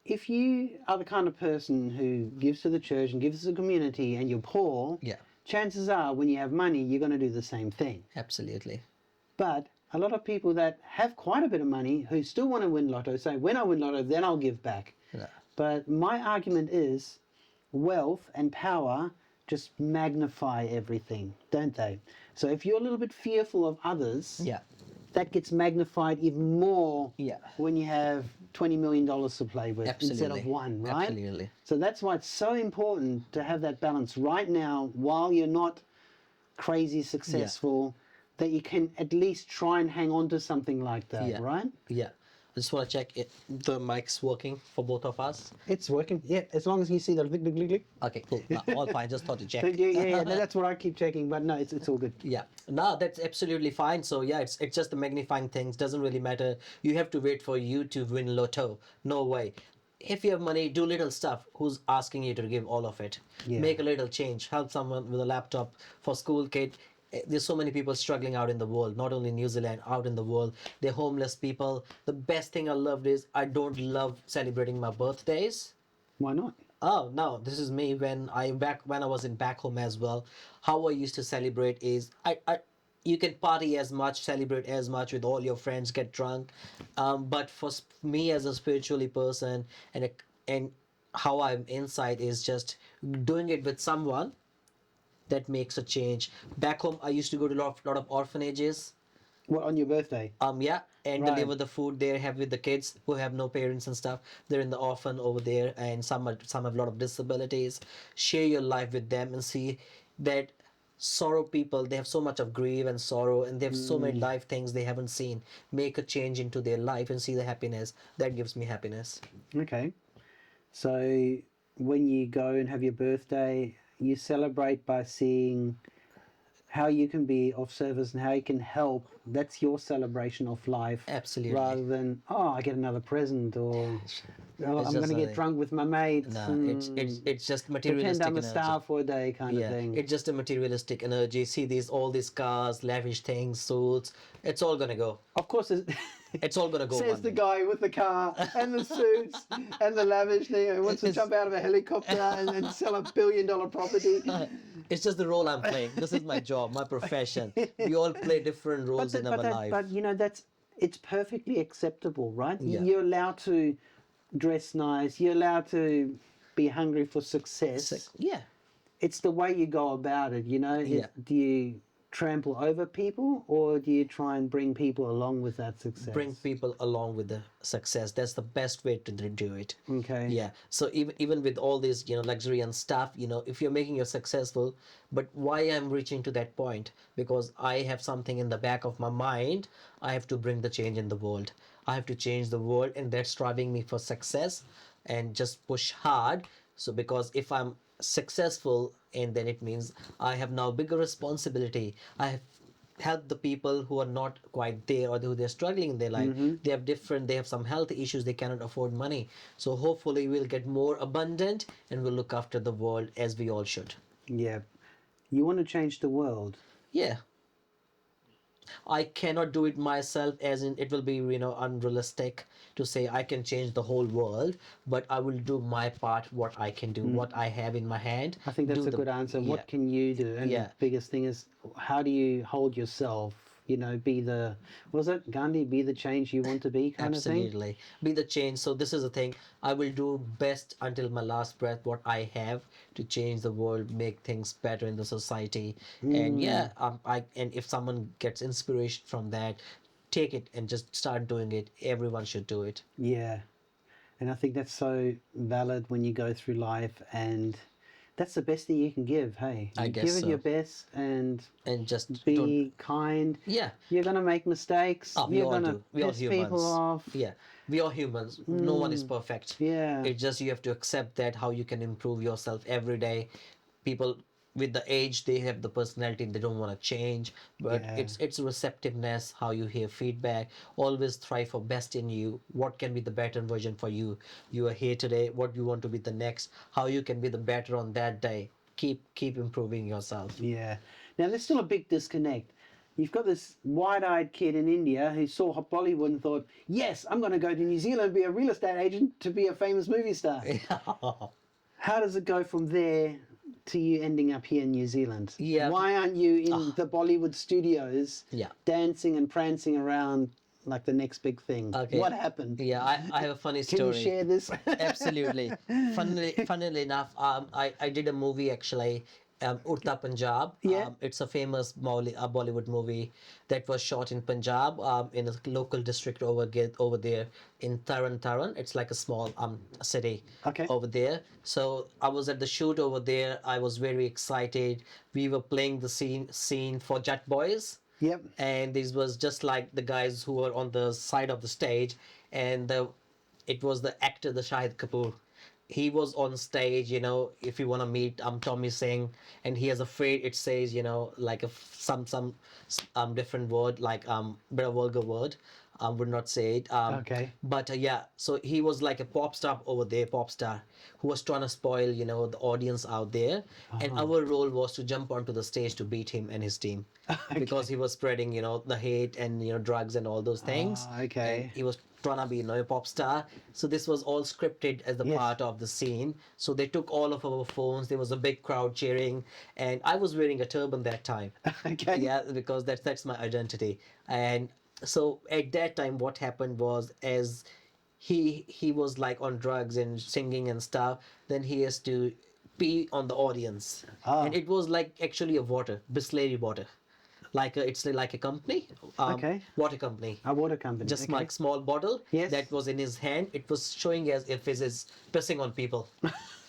C: if you are the kind of person who gives to the church and gives to the community, and you're poor,
D: Yeah.
C: chances are when you have money, you're going to do the same thing.
D: Absolutely.
C: But a lot of people that have quite a bit of money who still want to win lotto say, when I win lotto, then I'll give back.
D: Yeah.
C: But my argument is wealth and power just magnify everything, don't they? So if you're a little bit fearful of others,
D: Yeah.
C: that gets magnified even more
D: Yeah.
C: when you have $20 million to play with instead of
D: Absolutely.
C: one, right?
D: Absolutely.
C: So that's why it's so important to have that balance right now while you're not crazy successful, that you can at least try and hang on to something like that,
D: Yeah.
C: right?
D: Yeah. I just want to check it. The mic's working for both of us.
C: It's working. Yeah, as long as you see the click, click, click, click.
D: Okay, cool. All fine. Just thought to check.
C: Yeah. No, that's what I keep checking, but no, it's all good.
D: Yeah, no, that's absolutely fine. So yeah, it's just the magnifying things. Doesn't really matter. You have to wait for you to win lotto. No way. If you have money, do little stuff. Who's asking you to give all of it?
C: Yeah.
D: Make a little change. Help someone with a laptop for school kid. There's so many people struggling out in the world, not only New Zealand, out in the world. They're homeless people. The best thing I loved is I don't love celebrating my birthdays.
C: Why not?
D: Oh no, this is me when I was in back home as well. How I used to celebrate is I you can party as much, celebrate as much with all your friends, get drunk, but for me as a spiritually person and how I'm inside is just doing it with someone that makes a change. Back home, I used to go to lot of orphanages.
C: What, on your birthday?
D: Yeah, and
C: Right.
D: deliver the food they have with the kids who have no parents and stuff. They're in the orphan over there, and some have a lot of disabilities. Share your life with them and see that sorrow people, they have so much of grief and sorrow, and they have so many life things they haven't seen. Make a change into their life and see the happiness. That gives me happiness.
C: Okay. So when you go and have your birthday, you celebrate by seeing how you can be of service and how you can help. That's your celebration of life.
D: Absolutely.
C: Rather than, oh, I get another present, or oh, I'm
D: just
C: going to get
D: like-
C: drunk with my mates.
D: No,
C: and
D: it's just
C: pretend
D: materialistic
C: I'm a
D: energy.
C: star for a day kind
D: Yeah,
C: of thing.
D: it's just a materialistic energy. See all these cars, lavish things, suits. It's all gonna go.
C: Of course,
D: It's all gonna go.
C: says
D: one
C: the
D: day.
C: guy with the car and the suits and the lavish thing who wants to jump out of a helicopter and sell $1 billion property.
D: It's just the role I'm playing. This is my job, my profession. We all play different roles in our life.
C: But you know, it's perfectly acceptable, right?
D: Yeah.
C: You're allowed to dress nice. You're allowed to be hungry for success.
D: Yeah.
C: It's the way you go about it, you know.
D: Yeah.
C: Do you trample over people, or do you try and bring people along with that success?
D: Bring people along with the success. That's the best way to do it.
C: Okay.
D: Yeah. So even with all this, luxury and stuff, if you're making it successful, but why I'm reaching to that point? Because I have something in the back of my mind. I have to bring the change in the world. I have to change the world, and that's driving me for success and just push hard. So because if I'm successful, and then it means I have now bigger responsibility. I have helped the people who are not quite there, or who they're struggling in their life. They have some health issues, they cannot afford money. So hopefully we'll get more abundant and we'll look after the world as we all should.
C: Yeah. You want to change the world.
D: Yeah. I cannot do it myself, as in it will be unrealistic to say I can change the whole world, but I will do my part, what I can do, what I have in my hand.
C: I think that's
D: do
C: a good answer.
D: Yeah.
C: What can you do? And
D: Yeah.
C: the biggest thing is, how do you hold yourself? Be the, was it Gandhi, be the change you want to be kind of thing?
D: Absolutely. Be the change. So this is the thing. I will do best until my last breath what I have to change the world, make things better in the society. And yeah, and if someone gets inspiration from that, take it and just start doing it. Everyone should do it.
C: Yeah. And I think that's so valid when you go through life, and that's the best thing you can give, hey?
D: I
C: You
D: guess
C: give it
D: so.
C: your best and
D: And just
C: be
D: don't.
C: kind.
D: Yeah.
C: You're going to make mistakes.
D: We
C: You're
D: all
C: going to
D: do. We all
C: piss
D: humans.
C: people off.
D: Yeah. We are humans. No one is perfect.
C: Yeah.
D: It's just you have to accept that how you can improve yourself every day. People with the age, they have the personality, they don't want to change, but
C: Yeah.
D: it's receptiveness, how you hear feedback. Always strive for best in you. What can be the better version for you? You are here today. What you want to be the next? How you can be the better on that day? Keep improving yourself.
C: Yeah. Now, there's still a big disconnect. You've got this wide-eyed kid in India who saw Bollywood and thought, yes, I'm going to go to New Zealand and be a real estate agent to be a famous movie star. How does it go from there to you ending up here in New Zealand?
D: Yeah.
C: Why aren't you in the Bollywood studios
D: Yeah.
C: dancing and prancing around like the next big thing?
D: Okay.
C: What happened?
D: Yeah, I have a funny
C: Can
D: story.
C: you share this?
D: Absolutely. Funnily enough, I did a movie actually, Urta Punjab.
C: Yeah.
D: It's a famous Bollywood movie that was shot in Punjab, in a local district over there in Taran. It's like a small city
C: Okay.
D: over there. So I was at the shoot over there. I was very excited. We were playing the scene for Jat Boys.
C: Yep.
D: And this was just like the guys who were on the side of the stage, and it was the actor, the Shahid Kapoor. He was on stage, if you want to meet Tommy Singh, and he has a phrase, it says, like some different word, like bit of vulgar word, would not say it.
C: Okay.
D: But yeah, so he was like a pop star over there, pop star, who was trying to spoil, the audience out there. And our role was to jump onto the stage to beat him and his team, because he was spreading, the hate and drugs and all those things.
C: Okay.
D: And he was trying to be, a pop star. So this was all scripted as the
C: Yes.
D: part of the scene. So they took all of our phones. There was a big crowd cheering, and I was wearing a turban that time.
C: Okay.
D: Yeah, because that's my identity. And so at that time, what happened was, as he was like on drugs and singing and stuff, then he has to pee on the audience, and it was like actually a water, Bisleri water, like it's like a company,
C: Okay.
D: water company.
C: A water company.
D: Just
C: okay.
D: like small bottle
C: Yes.
D: that was in his hand. It was showing as if it is pissing on people.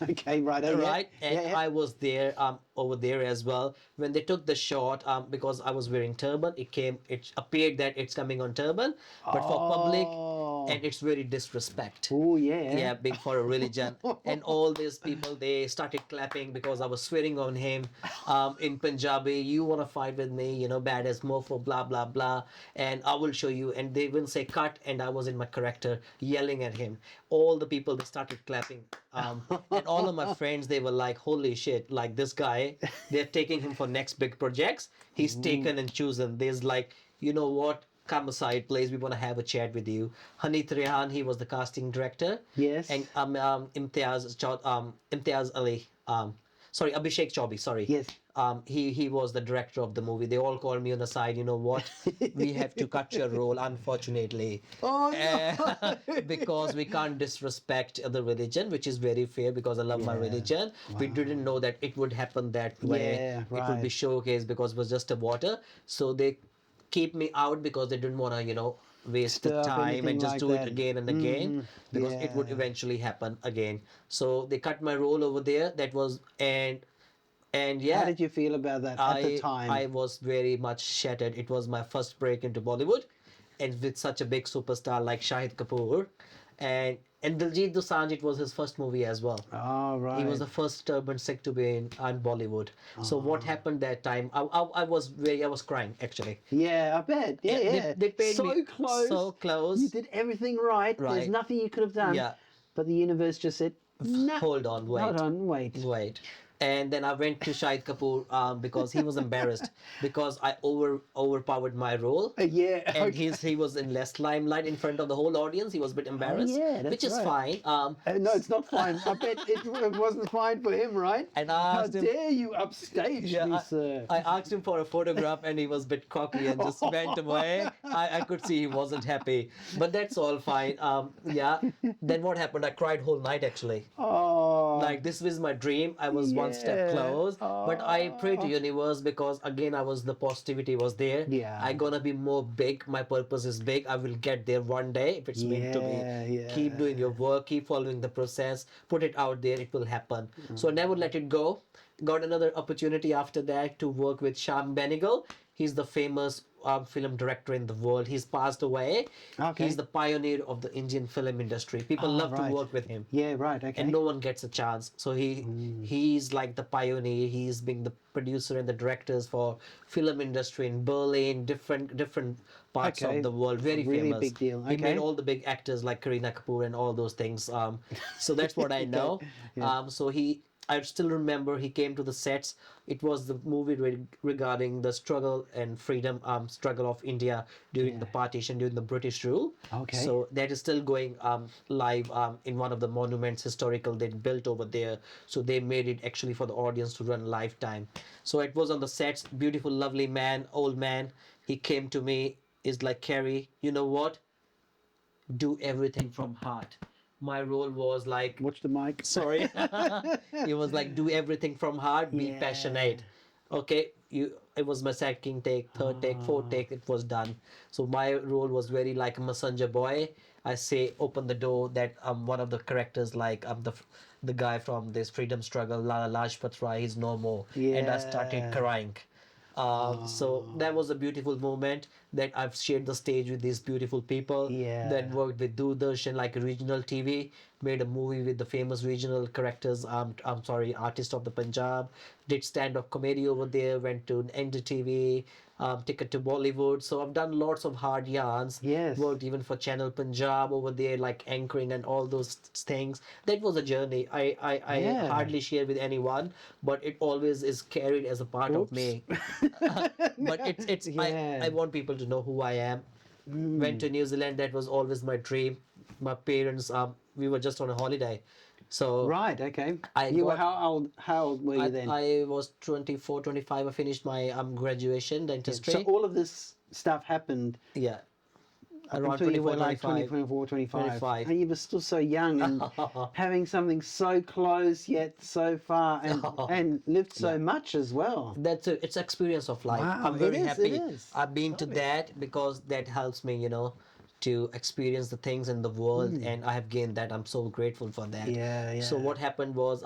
C: Okay, right. Oh, yeah.
D: Right, and
C: Yeah, yeah.
D: I was there over there as well when they took the shot, because I was wearing turban. It appeared that it's coming on turban, but for public,
C: Oh.
D: and it's very disrespect.
C: Oh, yeah.
D: Yeah, big for a religion. And all these people, they started clapping because I was swearing on him, in Punjabi, you want to fight with me, bad as mofo, blah blah blah, and I will show you. And they will say cut, and I was in my character yelling at him. All the people, they started clapping, and all of my friends, they were like, holy shit, like this guy, they're taking him for next big projects. He's taken and chosen. There's like, you know what, come aside, please. We want to have a chat with you. Hanif Rehan, he was the casting director.
C: Yes.
D: And Imtiaz Ali, sorry, Abhishek Chaubey, sorry.
C: Yes.
D: He was the director of the movie. They all called me on the side. You know what? We have to cut your role, unfortunately.
C: Oh, no.
D: Because we can't disrespect the religion, which is very fair, because I love my religion. We didn't know that it would happen that way.
C: Yeah,
D: It would be
C: right.
D: showcased because it was just a water. So they keep me out because they didn't want to, waste the
C: Stir up
D: time
C: anything
D: and just
C: like
D: do
C: that.
D: it again and again, because it would
C: yeah.
D: eventually happen again. So they cut my role over there. That was, and yeah.
C: How did you feel about that at the time?
D: I was very much shattered. It was my first break into Bollywood, and with such a big superstar like Shahid Kapoor, and Diljit Dosanjh, it was his first movie as well.
C: Oh, right.
D: He was the first urban Sikh to be in Bollywood. So what happened that time? I was crying actually.
C: Yeah, I bet. Yeah,
D: Yeah,
C: yeah.
D: they paid
C: so
D: me
C: close.
D: so close.
C: You did everything right. There's
D: Right.
C: nothing you could have done.
D: Yeah.
C: But the universe just said, no.
D: Hold on, wait.
C: Hold on, wait.
D: Wait. And then I went to Shahid Kapoor, because he was embarrassed because I overpowered my role.
C: Yeah.
D: And
C: okay.
D: he was in less limelight in front of the whole audience. He was a bit embarrassed,
C: yeah, that's
D: which is
C: right.
D: fine.
C: No, it's not fine. I bet it wasn't fine for him, right?
D: And I
C: How
D: asked him-
C: dare you upstage
D: Yeah,
C: me, sir?
D: I asked him for a photograph, and he was a bit cocky and just went away. I could see he wasn't happy, but that's all fine. Yeah. Then what happened? I cried whole night actually.
C: Oh.
D: Like this was my dream. I was one step
C: Yeah.
D: close, but I pray to universe, because again the positivity was there.
C: Yeah.
D: I gonna be more big. My purpose is big. I will get there one day if it's meant to
C: Yeah,
D: be.
C: yeah.
D: Keep doing your work, keep following the process, put it out there, it will happen. So I never let it go. Got another opportunity after that to work with Sham Benegal. He's the famous film director in the world. He's passed away.
C: Okay.
D: He's the pioneer of the Indian film industry. People love
C: right.
D: to work with him,
C: Yeah, right. Okay.
D: and no one gets a chance. So he's like the pioneer. He's being the producer and the directors for film industry in Berlin, different parts
C: Okay.
D: of the world. Very
C: Really
D: famous.
C: big deal.
D: He
C: Okay.
D: made all the big actors like Kareena Kapoor and all those things. So that's what I know. So I still remember he came to the sets. It was the movie regarding the struggle and freedom struggle of India during the partition, during the British rule.
C: Okay.
D: So that is still going live in one of the monuments historical they built over there. So they made it actually for the audience to run lifetime. So it was on the sets. Beautiful, lovely man, old man. He came to me. Is like, Kary, you know what? Do everything from heart. My role was like,
C: Watch the mic.
D: sorry. He was like, do everything from heart, be
C: Yeah.
D: passionate. Okay, it was my second take, third take, fourth take, it was done. So my role was very like a messenger boy. I say, open the door, that one of the characters, like the guy from this freedom struggle, Lala Lajpat Rai, he's no more. And I started crying. So that was a beautiful moment that I've shared the stage with these beautiful people.
C: Yeah.
D: Then worked with Doordarshan, like regional TV, made a movie with the famous regional characters. I'm sorry, artist of the Punjab. Did stand-up comedy over there. Went to NDTV. Ticket to Bollywood. So I've done lots of hard yarns.
C: Yes.
D: Worked even for Channel Punjab over there, like anchoring and all those things. That was a journey. I
C: Yeah.
D: hardly share with anyone, but it always is carried as a part of me. But it's
C: Yeah.
D: I want people to know who I am. Went to New Zealand. That was always my dream. My parents, we were just on a holiday, so
C: Right. Okay.
D: I
C: You were
D: got-
C: how old were you then?
D: I was 24, 25. I finished my graduation dentistry.
C: So all of this stuff happened
D: Yeah,
C: up
D: around
C: until you were
D: 24,
C: like
D: 25.
C: 24, 25.
D: 25.
C: And you were still so young and having something so close yet so far and lived so much as well.
D: That's it's experience of life.
C: Wow,
D: I'm very
C: it is,
D: happy.
C: it is.
D: I've been to that because that helps me, to experience the things in the world, and I have gained that. I'm so grateful for that.
C: Yeah, yeah.
D: So what happened was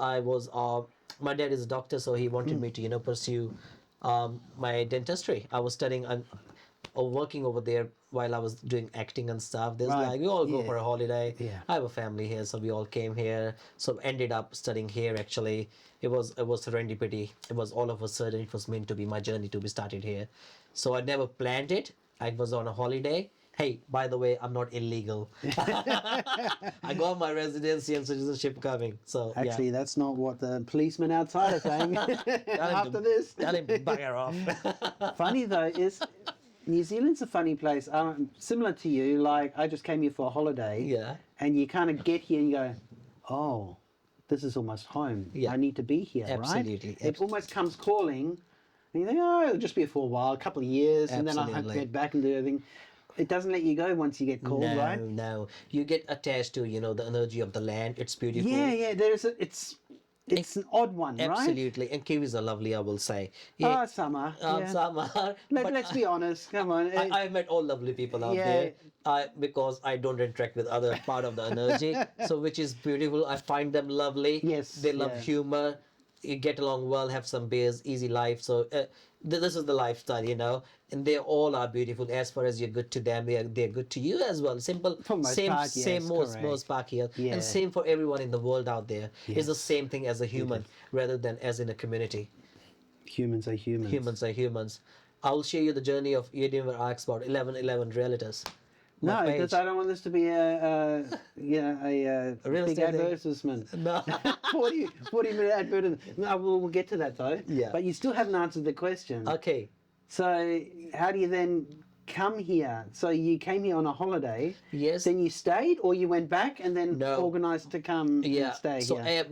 D: my dad is a doctor, so he wanted me to pursue my dentistry. I was studying or working over there while I was doing acting and stuff. There's
C: Right,
D: like we all go
C: yeah.
D: for a holiday.
C: Yeah.
D: I have a family here, so we all came here. So ended up studying here. Actually, it was serendipity. It was all of a sudden. It was meant to be my journey to be started here. So I never planned it. I was on a holiday. Hey, by the way, I'm not illegal. I got my residency and citizenship coming. So
C: Actually, that's not what the policeman outside are saying after this.
D: tell him to bugger off.
C: Funny though is New Zealand's a funny place. Similar to you, like I just came here for a holiday.
D: Yeah.
C: And you kind of get here and you go, oh, this is almost home.
D: Yeah.
C: I need to be here,
D: Absolutely,
C: right? It almost comes calling. And you think, oh, it'll just be for a while, a couple of years, and then I'll have to
D: Absolutely.
C: get back and do everything. It doesn't let you go once you get called,
D: No,
C: right?
D: no. You get attached to, the energy of the land. It's beautiful.
C: Yeah, yeah. It's an odd one, right?
D: Absolutely. And Kiwis are lovely, I will say.
C: Oh, summer. Yeah.
D: Summer.
C: Let's be honest. Come on.
D: I've met all lovely people out
C: Yeah.
D: there because I don't interact with other part of the energy. So which is beautiful. I find them lovely.
C: Yes,
D: They love
C: yeah.
D: humor. You get along well, have some beers, easy life. So this is the lifestyle, and they all are beautiful. As far as you're good to them, they're good to you as well. Simple,
C: For most
D: same,
C: part,
D: same,
C: yes,
D: most
C: correct.
D: part here,
C: Yeah.
D: and same for everyone in the world out there. It's the
C: Yes.
D: same thing as a human, rather than as in a community.
C: Humans are humans.
D: Humans are humans. I'll share you the journey of you didn't even ask about 1111 realtors.
C: No,
D: My
C: because
D: page.
C: I don't want this to be a
D: real
C: big
D: estate thing.
C: advertisement.
D: No.
C: 40-minute advertisement. No, we'll get to that though.
D: Yeah.
C: But you still haven't answered the question.
D: Okay.
C: So how do you then come here? So you came here on a holiday.
D: Yes.
C: Then you stayed, or you went back and then
D: No.
C: organised to come
D: Yeah.
C: and stay
D: So
C: here?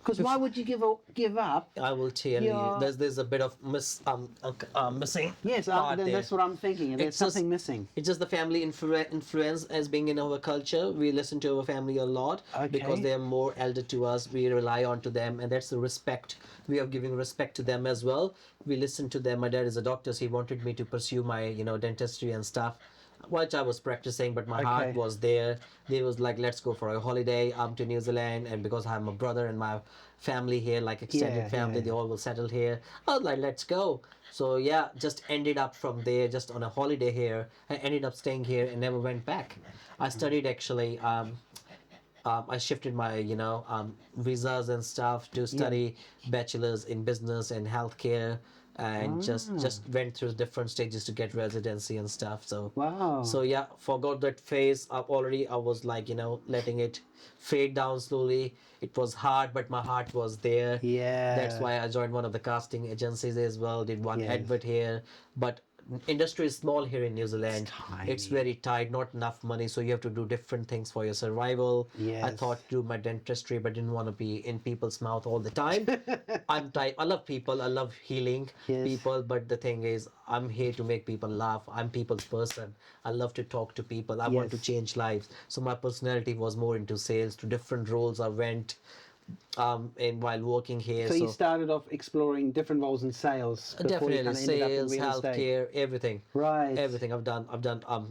C: Because why would you give up?
D: I will tell you.
C: Yeah.
D: There's a bit of missing.
C: Yes,
D: part
C: then
D: there.
C: that's what I'm thinking. There's
D: It's just-
C: something missing.
D: It's just the family influence as being in our culture. We listen to our family a lot because
C: Okay.
D: they are more elder to us. We rely on to them, and that's the respect. We are giving respect to them as well. We listen to them. My dad is a doctor, so he wanted me to pursue my dentistry and stuff, which I was practicing, but my heart
C: Okay.
D: was there. They was like, let's go for a holiday to New Zealand, and because I have my brother and my family here, like extended
C: Yeah,
D: family,
C: yeah.
D: they all will settle here. I was like, let's go. So yeah, just ended up from there, just on a holiday here. I ended up staying here and never went back. I studied actually. I shifted my visas and stuff to study bachelor's in business and healthcare, and just went through different stages to get residency and stuff. So
C: Wow.
D: so yeah, forgot that phase. I was like letting it fade down slowly. It was hard, but my heart was there.
C: Yeah.
D: That's why I joined one of the casting agencies as well. Did one
C: Yes.
D: advert here, but industry is small here in New Zealand.
C: tiny.
D: It's very tight, not enough money, so you have to do different things for your survival. I
C: Yes.
D: thought to do my dentistry, but didn't want to be in people's mouth all the time. I'm tight. I love people. I love healing
C: Yes.
D: people, but the thing is, I'm here to make people laugh. I'm people's person. I love to talk to people. I want to
C: Yes.
D: change lives. So my personality was more into sales. To different roles I went, and while working here.
C: So you started off exploring different roles in sales before you
D: definitely
C: kind of ended up in
D: sales,
C: real estate.
D: healthcare, everything.
C: Right.
D: Everything I've done.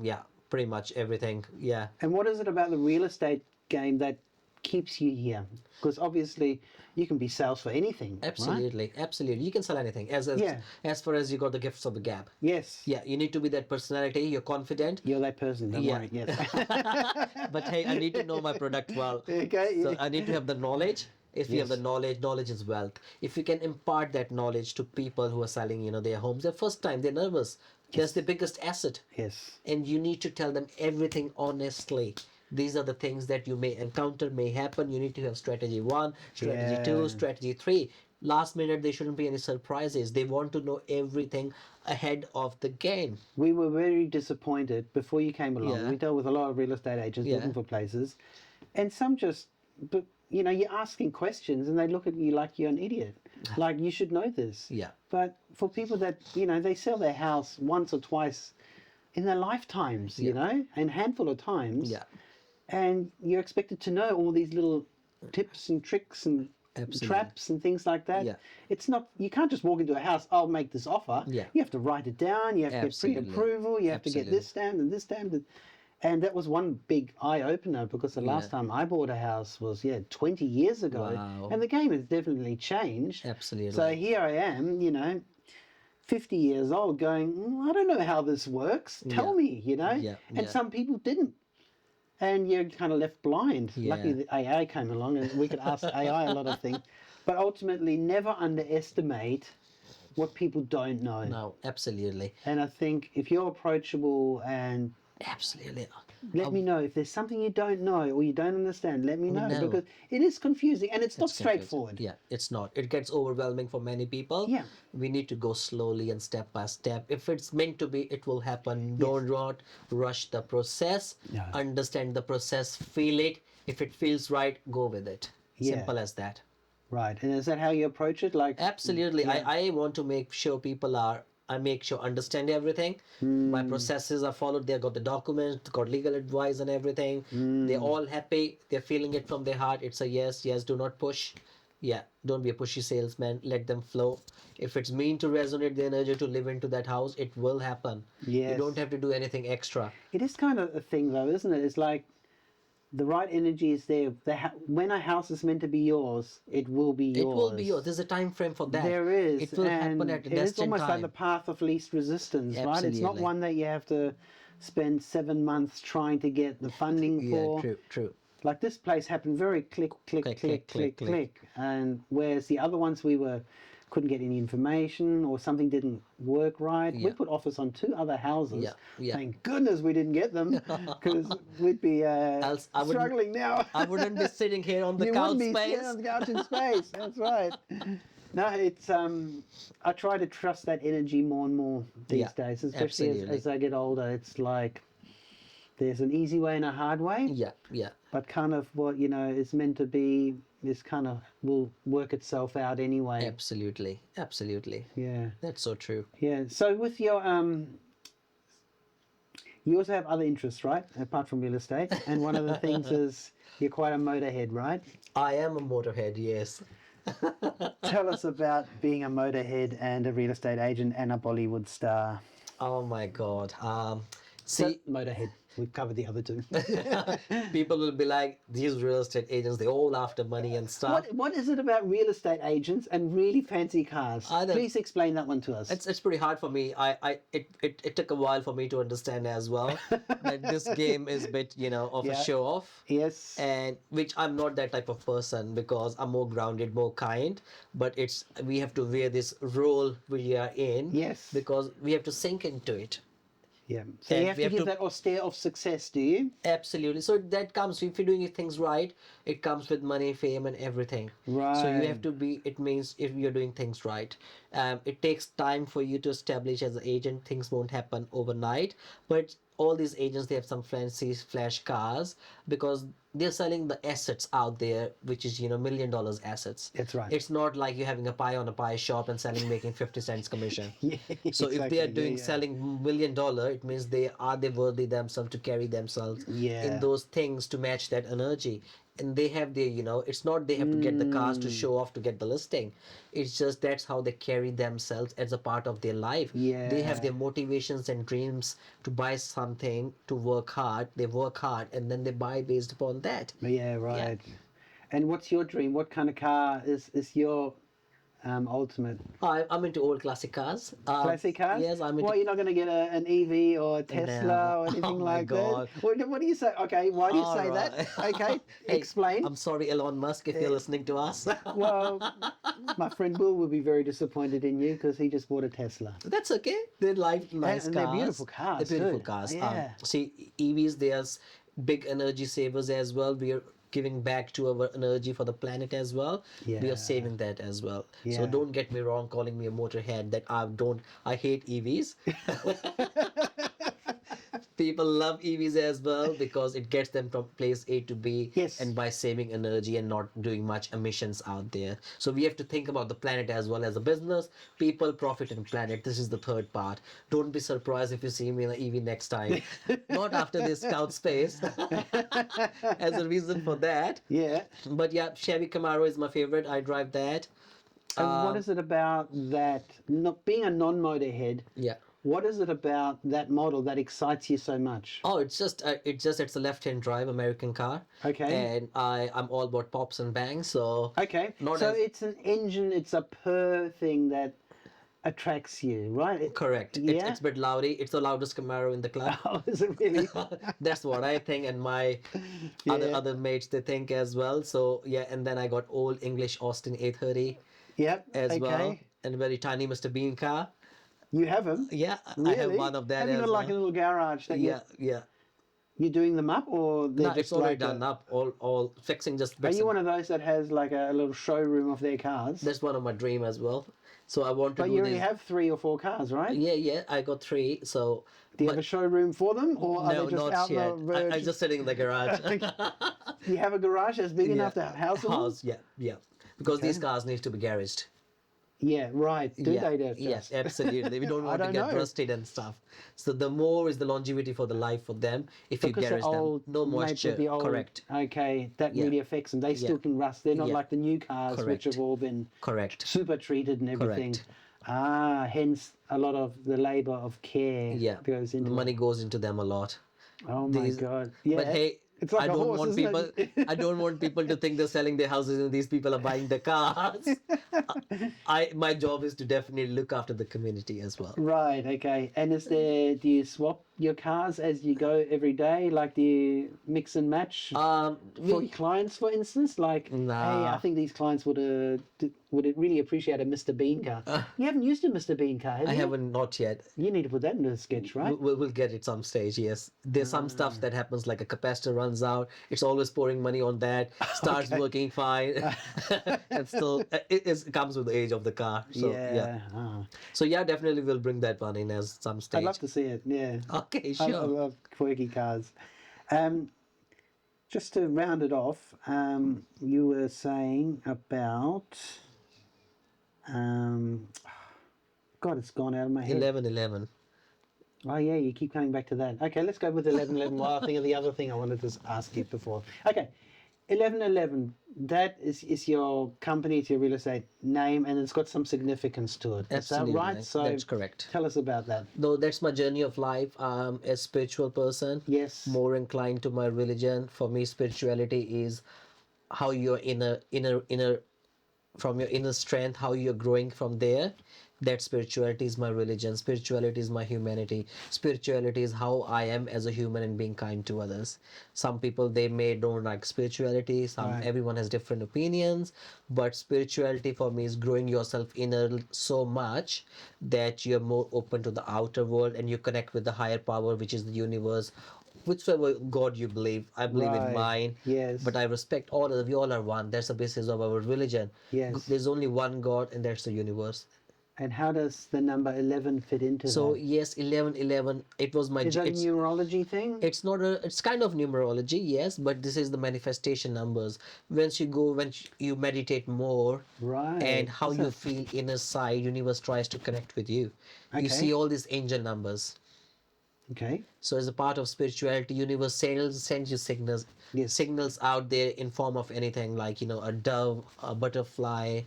D: Yeah, pretty much everything. Yeah.
C: And what is it about the real estate game that keeps you here? Because obviously you can be sales for anything. Right?
D: Absolutely. You can sell anything
C: Yeah.
D: as far as you got the gifts of the gab.
C: Yes.
D: Yeah, you need to be that personality. You're confident.
C: You're that person. Don't
D: Yeah.
C: worry. Yes.
D: But hey, I need to know my product well.
C: Okay,
D: So
C: yeah.
D: I need to have the knowledge. If you have the
C: Yes.
D: knowledge is wealth. If you can impart that knowledge to people who are selling, their homes, their first time, they're nervous. That's the biggest asset.
C: Yes.
D: And you need to tell them everything honestly. These are the things that you may encounter, may happen. You need to have strategy 1, strategy 2,
C: Yeah.
D: strategy 3. Last minute, there shouldn't be any surprises. They want to know everything ahead of the game.
C: We were very disappointed before you came along.
D: Yeah.
C: We dealt with a lot of real estate agents
D: Yeah.
C: looking for places, and some just, but you're asking questions and they look at you like you're an idiot, like you should know this.
D: Yeah.
C: But for people that they sell their house once or twice in their lifetimes, and handful of times,
D: Yeah.
C: and you're expected to know all these little tips and tricks and
D: Absolutely.
C: traps and things like that.
D: Yeah.
C: It's not, you can't just walk into a house, I'll make this offer.
D: Yeah.
C: You have to write it down, you have to get
D: Absolutely.
C: pre-approval, you have to get
D: Absolutely.
C: this stamped and this stamped. And that was one big eye-opener, because the last time I bought a house was 20 years ago.
D: Wow.
C: And the game has definitely changed.
D: Absolutely.
C: So here I am, 50 years old, going, I don't know how this works. Tell me,
D: Yeah,
C: And
D: yeah.
C: some people didn't. And you're kind of left blind.
D: Yeah.
C: Luckily, the AI came along and we could ask AI a lot of things. But ultimately, never underestimate what people don't know.
D: No, absolutely.
C: And I think if you're approachable and
D: Absolutely.
C: let me know if there's something you don't know or you don't understand, let me know.
D: know.
C: Because it is confusing and it's not
D: It's confusing.
C: straightforward.
D: Yeah, it's not. It gets overwhelming for many people.
C: Yeah.
D: We need to go slowly and step by step. If it's meant to be, it will happen. Don't not rush the process.
C: No.
D: Understand the process. Feel it. If it feels right, go with it.
C: Yeah.
D: Simple as that.
C: Right. And is that how you approach it? Like,
D: Absolutely. I want to make sure I make sure understand everything. My processes are followed. They got the documents, got legal advice and everything. They're all happy. They're feeling it from their heart. It's a yes. Do not push. Yeah, don't be a pushy salesman. Let them flow. If it's mean to resonate the energy to live into that house, it will happen.
C: Yes.
D: You don't have to do anything extra.
C: it is kind of a thing though, isn't it? It's like the right energy is there. When a house is meant to be yours, it will be yours.
D: It will be yours. There's a time frame for that.
C: There is.
D: It will happen
C: and
D: at a
C: it is
D: destined
C: almost like
D: time.
C: the path of least resistance, right? It's not
D: Absolutely.
C: one that you have to spend 7 months trying to get the funding for.
D: Yeah, true.
C: Like this place happened very click. And whereas the other ones couldn't get any information or something didn't work right. We
D: Yeah.
C: put offers on 2 other houses.
D: Yeah.
C: Thank goodness we didn't get them, because we'd be
D: Else I wouldn't-
C: struggling now.
D: I wouldn't be sitting here on the
C: You
D: couch
C: wouldn't be
D: space.
C: sitting on the couch in space. That's right. No, it's I try to trust that energy more and more these
D: Yeah,
C: days, especially
D: absolutely.
C: as I get older. It's like there's an easy way and a hard way.
D: Yeah.
C: But kind of what is meant to be is kind of will work itself out anyway.
D: Absolutely.
C: Yeah,
D: That's so true.
C: yeah. So with your you also have other interests, right? Apart from real estate, and one of the things is you're quite a motorhead, right?
D: I am a motorhead, yes.
C: Tell us about being a motorhead and a real estate agent and a Bollywood star.
D: Oh my God.
C: So,
D: See,
C: motorhead. We've covered the other 2.
D: people will be like, these real estate agents, they're all after money and stuff.
C: What is it about real estate agents and really fancy cars?
D: I don't-
C: Please explain that one to us.
D: It's pretty hard for me. It took a while for me to understand as well that this game is a bit, of
C: Yeah.
D: a show off.
C: Yes.
D: And which I'm not that type of person, because I'm more grounded, more kind. But we have to wear this role we are in.
C: Yes.
D: Because we have to sink into it.
C: Yeah. So
D: And
C: you have
D: we
C: to
D: have
C: give
D: to-
C: that austere of success, do you?
D: Absolutely. So that comes, if you're doing things right, it comes with money, fame, and everything. So you
C: Right.
D: have to be, it means if you're doing things right. It takes time for you to establish as an agent. Things won't happen overnight. But all these agents, they have some fancy flash cars, because they're selling the assets out there, which is, $1 million assets.
C: That's right.
D: It's not like you're having a pie on a pie shop and making 50 cents commission.
C: Yeah,
D: So if they
C: exactly.
D: are doing
C: Yeah.
D: selling $1 million, it means they worthy themselves to carry themselves
C: Yeah.
D: in those things to match that energy. And they have their, it's not they have to get the cars to show off to get the listing. It's just that's how they carry themselves as a part of their life. They have
C: Yeah.
D: their motivations and dreams to buy something, to work hard. They work hard and then they buy based upon that.
C: Yeah, right. And what's your dream? What kind of car is your ultimate?
D: I'm into old classic cars.
C: Classic cars?
D: Yes, I'm into.
C: Why, you're not going to get an EV or a Tesla
D: No.
C: or anything
D: Oh my
C: like
D: God.
C: that? What do you say? Okay, why do you say that? Okay,
D: Hey,
C: explain.
D: I'm sorry, Elon Musk, if you're listening to us.
C: Well, my friend Will be very disappointed in you because he just bought a Tesla.
D: That's okay. They're nice
C: And
D: cars.
C: they're beautiful cars,
D: They're beautiful
C: too.
D: cars.
C: Yeah.
D: See, EVs, they are big energy savers as well. We are giving back to our energy for the planet as well. We
C: Yeah.
D: are saving that as well. So
C: Yeah.
D: don't get me wrong, calling me a motorhead. That I hate EVs. People love EVs as well because it gets them from place A to B,
C: Yes.
D: and by saving energy and not doing much emissions out there. So we have to think about the planet as well as a business. People, profit, and planet. This is the third part. Don't be surprised if you see me in an EV next time. Not after this Scout Space. As a reason for that.
C: Yeah.
D: But yeah, Chevy Camaro is my favorite. I drive that.
C: And what is it about that, not being a non-motorhead,
D: Yeah.
C: what is it about that model that excites you so much?
D: Oh, it's a left-hand drive American car.
C: Okay.
D: And I'm all about pops and bangs. So
C: Okay,
D: Not
C: so
D: as-
C: it's an engine, it's a purr thing that attracts you, right?
D: correct.
C: Yeah.
D: It's a bit loudy. It's the loudest Camaro in the club.
C: Oh, is it really?
D: That's what I think, and my
C: Yeah.
D: other mates they think as well. So yeah, and then I got old English Austin 830
C: Yep.
D: as
C: okay.
D: well, and a very tiny Mr. Bean car.
C: You have them?
D: Yeah,
C: Really?
D: I have one of that
C: Have you
D: as
C: got like a
D: well.
C: little garage that
D: Yeah.
C: you're doing them up, or they're
D: No,
C: just
D: it's already
C: like
D: done up. All fixing just
C: Are
D: bits.
C: you
D: and-
C: one of those that has like a little showroom of their cars?
D: That's one of my dream as well. So I want to
C: But
D: do
C: you already
D: this.
C: have 3 or 4 cars, right?
D: Yeah, I got 3. So
C: Do you have a showroom for them, or are
D: no,
C: they just
D: not
C: out
D: yet.
C: in the road?
D: I'm just sitting in the garage.
C: You have a garage that's big enough to house them all?
D: House, yeah. Because these cars need to be garaged.
C: Yeah, right. Do
D: yeah,
C: they? That
D: yes, absolutely. We don't
C: I
D: want to
C: don't
D: get
C: know.
D: rusted and stuff. So the more is the longevity for the life for them if you
C: Because
D: garage
C: they're old,
D: them. No
C: made with
D: moisture.
C: the old-
D: Correct.
C: Okay, that
D: Yeah.
C: really affects them. They still
D: Yeah.
C: can rust. They're not
D: Yeah.
C: like the new cars, which
D: Correct.
C: have all been
D: Correct.
C: super treated and everything.
D: Correct.
C: Hence a lot of the labor of care
D: Yeah.
C: goes
D: The
C: into
D: money goes into them a lot.
C: it. Oh my
D: these-
C: God. Yeah.
D: But hey,
C: it's like
D: I
C: a
D: don't
C: horse,
D: want
C: isn't
D: people.
C: it?
D: I don't want people to think they're selling their houses and these people are buying the cars. My job is to definitely look after the community as well.
C: Right, okay. And do you swap your cars as you go every day? Like, do you mix and match for
D: We,
C: clients, for instance? Like, hey,
D: Nah.
C: I think these clients would really appreciate a Mr. Bean car. You haven't used a Mr. Bean car, have
D: I
C: you?
D: haven't not yet.
C: You need to put that into the sketch, right?
D: We'll get it some stage. Yes, there's some stuff that happens like a capacitor runs out. It's always pouring money on that. Starts working fine, and still it comes with the age of the car. So yeah.
C: Oh.
D: So yeah, definitely we'll bring that one in as some stage.
C: I'd love to see it, yeah.
D: Okay,
C: I
D: sure.
C: love quirky cars. Just to round it off, you were saying about... God, it's gone out of my head.
D: 1111.
C: Oh yeah, you keep coming back to that. Okay, let's go with 1111 while I think of the other thing I wanted to ask you before. Okay, 1111, that is your company, it's your real estate name, and it's got some significance to it.
D: Absolutely,
C: Is that right? So
D: that's correct.
C: tell us about that.
D: Though that's my journey of life. A spiritual person.
C: Yes.
D: More inclined to my religion. For me, spirituality is how your inner from your inner strength, how you're growing from there. That spirituality is my religion. Spirituality is my humanity. Spirituality is how I am as a human and being kind to others. Some people they may don't like spirituality. Everyone has different opinions, but spirituality for me is growing yourself inner so much that you're more open to the outer world and you connect with the higher power, which is the universe. Whichever God you believe, I believe in
C: Right.
D: mine.
C: Yes.
D: But I respect all of them. We all are one. That's the basis of our religion.
C: Yes.
D: There's only one God, and that's the universe.
C: And how does the number 11 fit into
D: So
C: that?
D: yes, 1111. It was my.
C: Is that a
D: It's,
C: numerology thing?
D: it's not a. It's kind of numerology, yes, but this is the manifestation numbers. When you meditate more,
C: Right.
D: and how
C: Is
D: you
C: it-
D: feel inner side, universe tries to connect with you.
C: Okay.
D: You see all these angel numbers.
C: Okay.
D: So as a part of spirituality, universe sends you signals,
C: Yes.
D: signals out there in form of anything like a dove, a butterfly,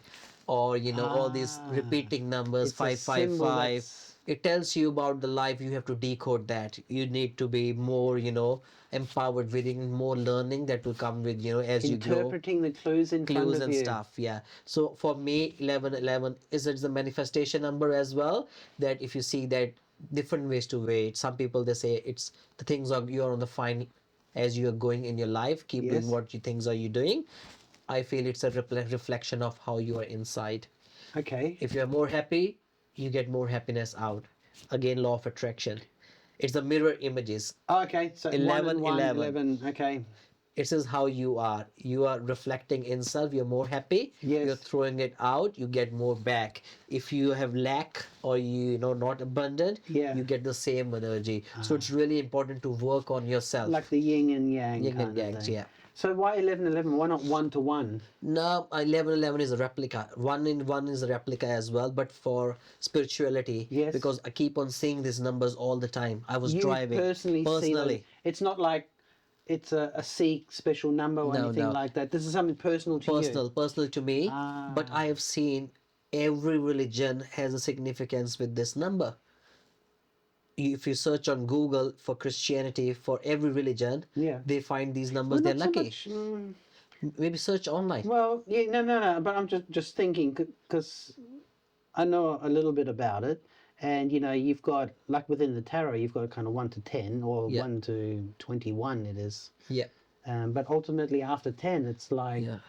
D: or all these repeating numbers,
C: It's a symbol
D: 555.
C: that's
D: it tells you about the life. You have to decode that. You need to be more, empowered within more learning that will come with, as you grow.
C: Interpreting the clues in front
D: Clues
C: of
D: and
C: you.
D: stuff, yeah. So for me, 1111 is it's the manifestation number as well. That if you see that different ways to wait. Some people they say it's the things are you're on the fine as you are going in your life. Keep
C: Yes.
D: doing what you things are you doing. I feel it's a reflection of how you are inside.
C: Okay.
D: If you are more happy, you get more happiness out. Again, law of attraction. It's the mirror images.
C: Oh, okay. So
D: 11,
C: 1 and 1,
D: 11.
C: 11. Okay.
D: It says how you are. You are reflecting inside. You're more happy.
C: Yes.
D: You're throwing it out. You get more back. If you have lack or not abundant,
C: Yeah.
D: you get the same energy. So it's really important to work on yourself.
C: Like the yin and yang
D: Yin
C: kind
D: and yang,
C: of thing.
D: yeah.
C: So why 11, 11? Why not 1 to 1?
D: No, 1111 is a replica. 1 in 1 is a replica as well, but for spirituality.
C: Yes.
D: Because I keep on seeing these numbers all the time. I was
C: You
D: driving
C: personally see them. It's not like it's a Sikh special number or
D: No,
C: anything
D: no.
C: like that. This is something personal to you.
D: Personal to me.
C: Ah.
D: But I have seen every religion has a significance with this number. If you search on Google for Christianity for every religion,
C: Yeah.
D: they find these numbers.
C: Well,
D: They're
C: not so
D: lucky.
C: much,
D: Maybe search online.
C: well, yeah, no. But I'm just thinking because I know a little bit about it, and you've got like within the tarot, you've got kind of 1 to 10 or
D: Yeah.
C: 1 to 21. It is,
D: Yeah,
C: but ultimately after 10, it's like
D: yeah.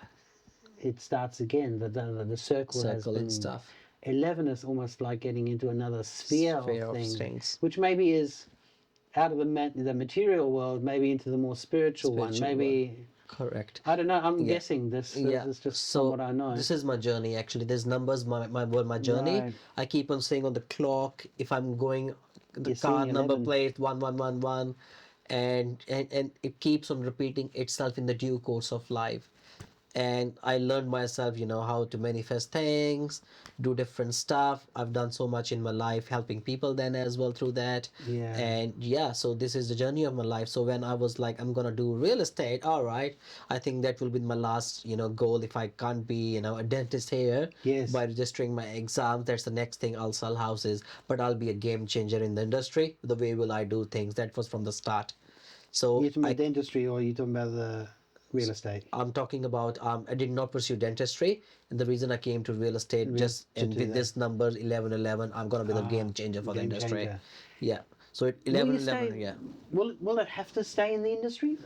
C: it starts again. The circle has
D: Circle
C: been.
D: and stuff.
C: 11 is almost like getting into another sphere
D: Sphere
C: of
D: of
C: things,
D: things.
C: which maybe is out of the material world, maybe into the more spiritual one.
D: Spiritual
C: Maybe
D: Correct.
C: I don't know. I'm
D: Yeah.
C: guessing this.
D: Yeah.
C: This is just
D: So
C: from what I know.
D: this is my journey actually. There's numbers, my journey.
C: Right.
D: I keep on saying on the clock if I'm going the
C: You're
D: car
C: seeing
D: number
C: 11.
D: plate 1111 and it keeps on repeating itself in the due course of life. And I learned myself, how to manifest things, do different stuff. I've done so much in my life, helping people then as well through that.
C: Yeah.
D: And yeah, so this is the journey of my life. So when I was like, I'm gonna do real estate, all right, I think that will be my last, goal. If I can't be, a dentist here,
C: Yes.
D: by registering my exams, that's the next thing. I'll sell houses, but I'll be a game changer in the industry. The way will I do things? That was from the start. So
C: You're talking about dentistry, or you're talking about the real estate?
D: I'm talking about I did not pursue dentistry, and the reason I came to real estate just
C: to
D: and
C: do
D: with
C: that.
D: this number 1111, I'm gonna be the game changer for the
C: game
D: industry.
C: changer.
D: Yeah. So
C: Will you
D: 1111,
C: stay-
D: yeah.
C: Will it have to stay in the industry?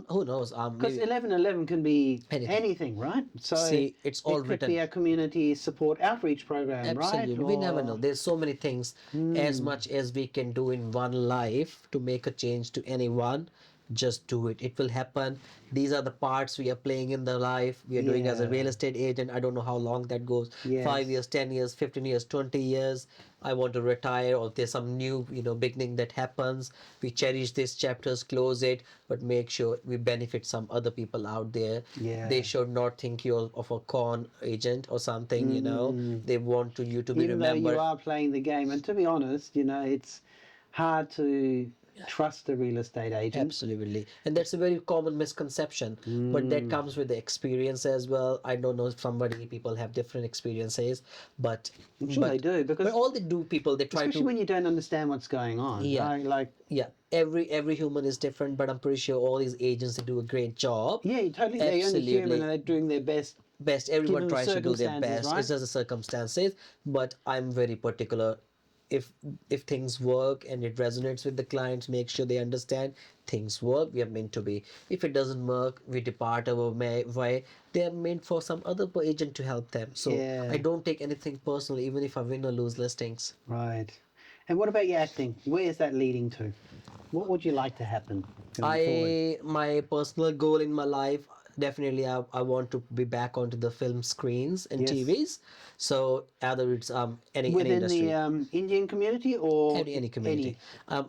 D: Who knows?
C: Because
D: Maybe,
C: 1111 can be
D: Anything.
C: anything, right? So
D: See, it's all
C: it could
D: written.
C: be a community support outreach program,
D: absolutely.
C: right?
D: We never
C: Or-
D: know. There's so many things. As much as we can do in one life to make a change to anyone, just do it. It will happen. These are the parts we are playing in the life. We are doing as a
C: Yeah.
D: real estate agent. I don't know how long that goes.
C: Yes.
D: 5 years, 10 years, 15 years, 20 years. I want to retire, or there's some new, beginning that happens. We cherish these chapters, close it, but make sure we benefit some other people out there.
C: Yeah.
D: They should not think you're of a con agent or something, They want you to be
C: Even though
D: remembered.
C: you are playing the game, and to be honest, it's hard to trust a real estate agent.
D: Absolutely. And that's a very common misconception. But that comes with the experience as well. I don't know if people have different experiences, but
C: I'm sure they do, because
D: but all they do, people they try
C: especially
D: to
C: when you don't understand what's going on.
D: Yeah.
C: right? Like
D: yeah. Every human is different, but I'm pretty sure all these agents they do a great job.
C: yeah, totally. They're only
D: Absolutely.
C: human, and they're doing their best.
D: Best everyone
C: Given the
D: tries to do their
C: circumstances,
D: best.
C: right?
D: It's just the circumstances, but I'm very particular. If things work and it resonates with the clients, make sure they understand things work. We are meant to be. If it doesn't work, we depart our way. They are meant for some other agent to help them. So
C: Yeah.
D: I don't take anything personally, even if I win or lose listings.
C: Right. And what about your acting? Where is that leading to? What would you like to happen going forward?
D: My personal goal in my life, definitely I want to be back onto the film screens and
C: Yes.
D: TVs. So either it's any
C: Within
D: industry.
C: the Indian community or
D: Any community.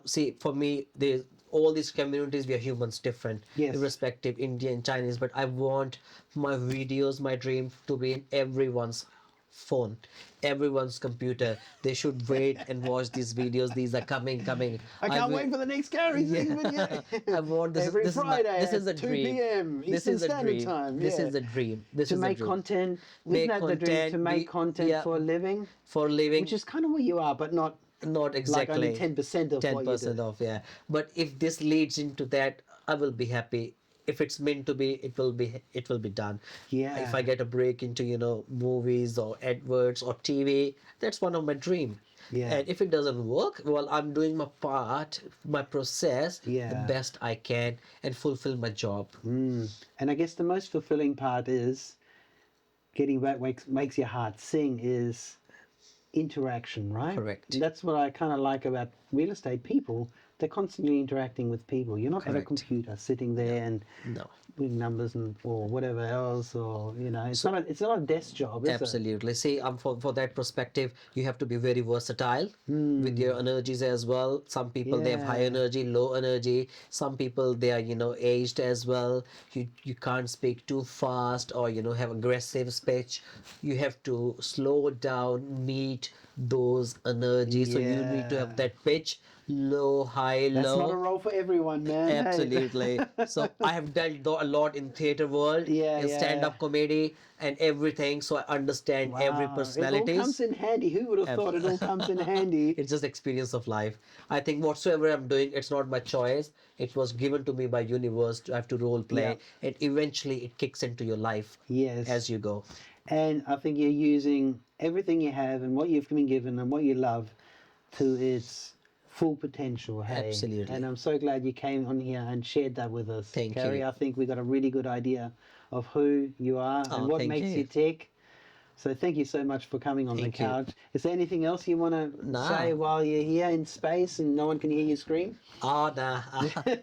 D: See, for me, there's all these communities. We are humans, different,
C: Yes.
D: irrespective, Indian, Chinese. But I want my videos, my dream, to be in everyone's phone, everyone's computer. They should wait and watch these videos. These are coming.
C: I can't wait for the next Kary Singh video.
D: I want this.
C: Every
D: this
C: Friday
D: is a
C: at 2
D: dream.
C: p.m.
D: This
C: Eastern
D: is a
C: Standard
D: dream.
C: Time.
D: This
C: yeah.
D: is a dream. This
C: To
D: is
C: make
D: a dream.
C: content.
D: Make
C: Isn't that the dream? To
D: content,
C: make content
D: yeah.
C: for a living?
D: For living.
C: Which is kind of what you are, but not
D: Not
C: Like only
D: exactly
C: 10% of what you
D: 10%
C: do.
D: off, yeah. But if this leads into that, I will be happy. If it's meant to be, it will be done.
C: Yeah.
D: If I get a break into, movies or adverts or TV, that's one of my dream.
C: Yeah.
D: And if it doesn't work, well, I'm doing my part, my process, the
C: Yeah.
D: best I can, and fulfill my job.
C: And I guess the most fulfilling part is getting back makes your heart sing is interaction, right?
D: Correct.
C: And that's what I kind of like about real estate people. They're constantly interacting with people. You're not at a
D: Correct.
C: computer sitting there and
D: No.
C: doing numbers or whatever else, or it's not a desk job, is it?
D: Absolutely. See, for that perspective, you have to be very versatile with your energies as well. Some people they have high
C: Yeah.
D: energy, low energy. Some people they are aged as well. You can't speak too fast or have aggressive speech. You have to slow down, meet those energies. So you need to
C: Yeah.
D: have that pitch, low, high,
C: That's
D: low.
C: not a role for everyone, man. Hey.
D: Absolutely. So I have dealt a lot in theater world,
C: Yeah,
D: in
C: yeah.
D: stand-up comedy and everything. So I understand every
C: Wow,
D: personalities.
C: it all comes in handy. Who would have thought it all comes in handy?
D: It's just experience of life. I think whatsoever I'm doing, it's not my choice. It was given to me by universe. I have to role play,
C: Yeah.
D: and eventually it kicks into your life
C: Yes.
D: as you go.
C: And I think you're using everything you have and what you've been given and what you love to its full potential. Hey?
D: Absolutely.
C: And I'm so glad you came on here and shared that with us.
D: Thank
C: Kary,
D: you.
C: I think we got a really good idea of who you are
D: Oh,
C: and what
D: thank
C: makes
D: you.
C: you tick. So thank you so much for coming on
D: Thank
C: the
D: you.
C: couch. Is there anything else you want to
D: Nah.
C: say while you're here in space and no one can hear you scream?
D: Oh, nah.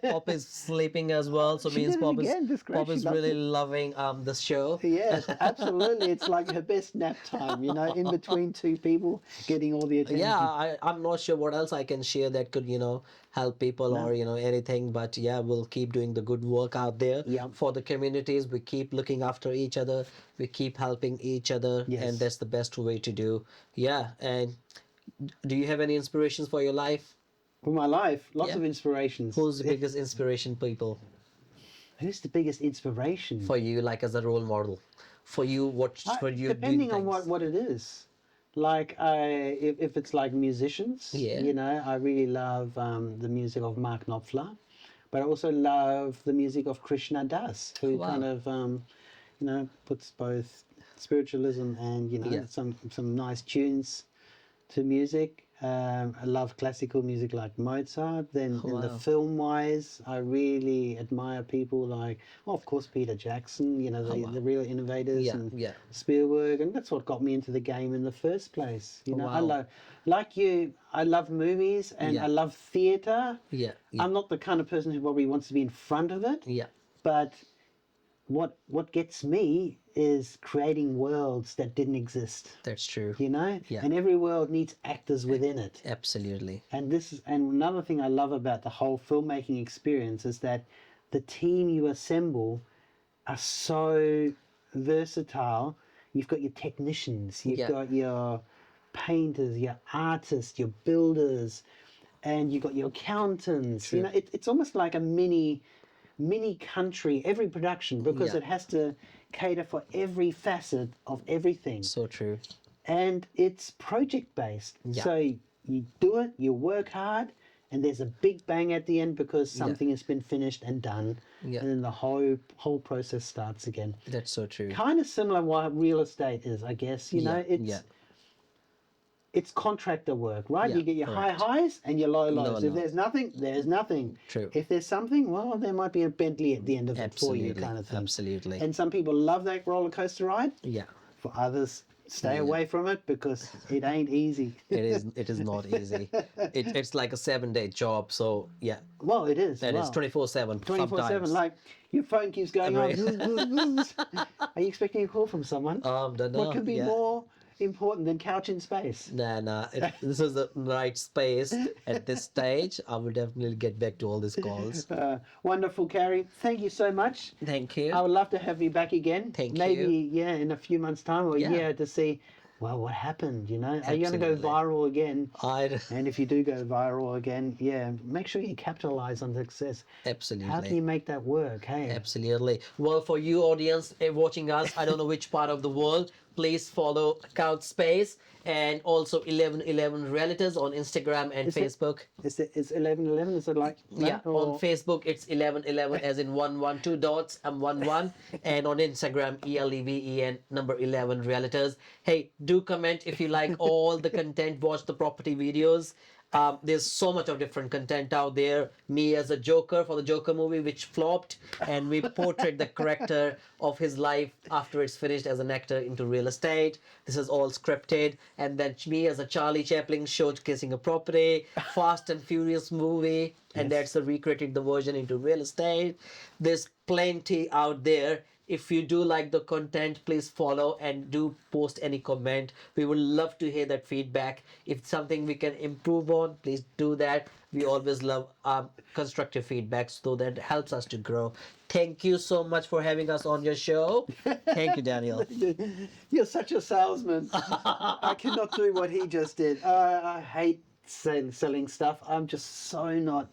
D: Pop is sleeping as well, so
C: She
D: means
C: did it again, this great.
D: Pop
C: She
D: is
C: loves
D: really
C: it.
D: loving the show.
C: Yes, absolutely. It's like her best nap time, in between two people, getting all the attention.
D: Yeah, I'm not sure what else I can share that could help people or anything, but yeah, we'll keep doing the good work out there
C: Yeah.
D: for the communities. We keep looking after each other, we keep helping each other,
C: Yes.
D: and that's the best way to do. Yeah. And do you have any inspirations for your life?
C: For my life, lots
D: Yeah.
C: of inspirations.
D: Who's the biggest inspiration people
C: Who's the biggest inspiration?
D: for you, like as a role model for you? What for you
C: Depending
D: doing
C: on
D: things?
C: what it is. Like if it's like musicians,
D: Yeah.
C: I really love the music of Mark Knopfler, but I also love the music of Krishna Das, who
D: Wow.
C: kind of puts both spiritualism and
D: Yeah.
C: some nice tunes to music. I love classical music like Mozart. Then in the
D: Wow.
C: film wise, I really admire people like, well, of course, Peter Jackson,
D: wow.
C: the real innovators,
D: Yeah,
C: and
D: yeah.
C: Spielberg, and that's what got me into the game in the first place. I
D: Wow.
C: love, like you, I love movies and
D: Yeah.
C: I love theatre.
D: Yeah, yeah,
C: I'm not the kind of person who probably wants to be in front of it,
D: yeah.
C: but what gets me is creating worlds that didn't exist.
D: That's true. Yeah.
C: And every world needs actors within it.
D: Absolutely.
C: And another thing I love about the whole filmmaking experience is that the team you assemble are so versatile. You've got your technicians, you've
D: Yeah.
C: got your painters, your artists, your builders, and you've got your accountants.
D: True.
C: It's almost like a mini country, every production, because
D: Yeah.
C: it has to cater for every facet of everything.
D: So true.
C: And it's project based.
D: Yeah.
C: So you do it, you work hard, and there's a big bang at the end because something has been finished and done.
D: Yeah.
C: And then the whole process starts again.
D: That's so true.
C: Kind of similar what real estate is, I guess.
D: Yeah.
C: It's contractor work, right?
D: Yeah,
C: You get your
D: correct.
C: high highs and your low lows.
D: Low
C: If there's nothing, there's nothing.
D: True.
C: If there's something, well, there might be a Bentley at the end of it for you,
D: Absolutely.
C: kind of thing.
D: Absolutely.
C: And some people love that roller coaster ride.
D: Yeah.
C: For others, stay away from it because it ain't easy.
D: It is not easy. It's like a 7-day job. So yeah,
C: Well, it is.
D: that is 24/7.
C: 24/7. Like your phone keeps going on. Are you expecting a call from someone?
D: Don't know.
C: What could be
D: yeah.
C: more important than couch in space?
D: Nah. This is the right space at this stage. I will definitely get back to all these calls.
C: Wonderful, Kary. Thank you so much.
D: Thank you.
C: I would love to have you back again.
D: Thank
C: Maybe,
D: you.
C: in a few months' time or a
D: Yeah.
C: year to see, well, what happened, Are you going to go
D: Absolutely.
C: viral again?
D: I
C: And if you do go viral again, make sure you capitalize on success.
D: absolutely.
C: How can you make that work? Hey,
D: Absolutely. Well, for you audience watching us, I don't know which part of the world, please follow Couch Space and also 1111 Relatives on Instagram and Facebook.
C: It's 1111. Is it like
D: Yeah,
C: that, or-
D: on Facebook it's 1111 as in 112 dots and 11, and on Instagram ELEVEN number 11 Realtors. Hey, do comment if you like all the content. Watch the property videos. There's so much of different content out there. Me as a Joker for the Joker movie, which flopped, and we portrayed the character of his life after it's finished as an actor into real estate. This is all scripted. And then me as a Charlie Chaplin showcasing a property, Fast and Furious movie, and that's a recreated the version into real estate. There's plenty out there. If you do like the content, please follow and do post any comment. We would love to hear that feedback. If something we can improve on, please do that. We always love constructive feedback, so that helps us to grow. Thank you so much for having us on your show. Thank you, Daniel.
C: You're such a salesman. I cannot do what he just did. I hate selling stuff. I'm just so not.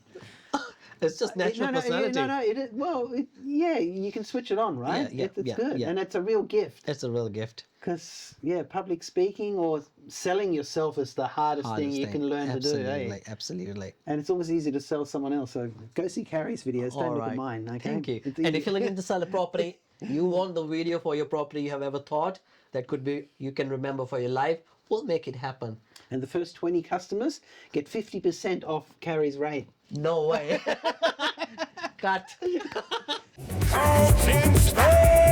D: It's just natural personality.
C: Yeah, you can switch it on, right? It's good, and it's a real gift.
D: It's a real gift.
C: Because public speaking or selling yourself is the hardest thing you can learn to do.
D: Absolutely.
C: And it's always easy to sell someone else. So go see Kary's videos. Don't look at mine. Okay?
D: Thank you.
C: It's
D: And
C: easy.
D: if you're looking to sell a property, you want the video for your property you have ever thought that could be you can remember for your life, we'll make it happen.
C: And the first 20 customers get 50% off Kary's rate.
D: No way. Cut.
A: Couch in space.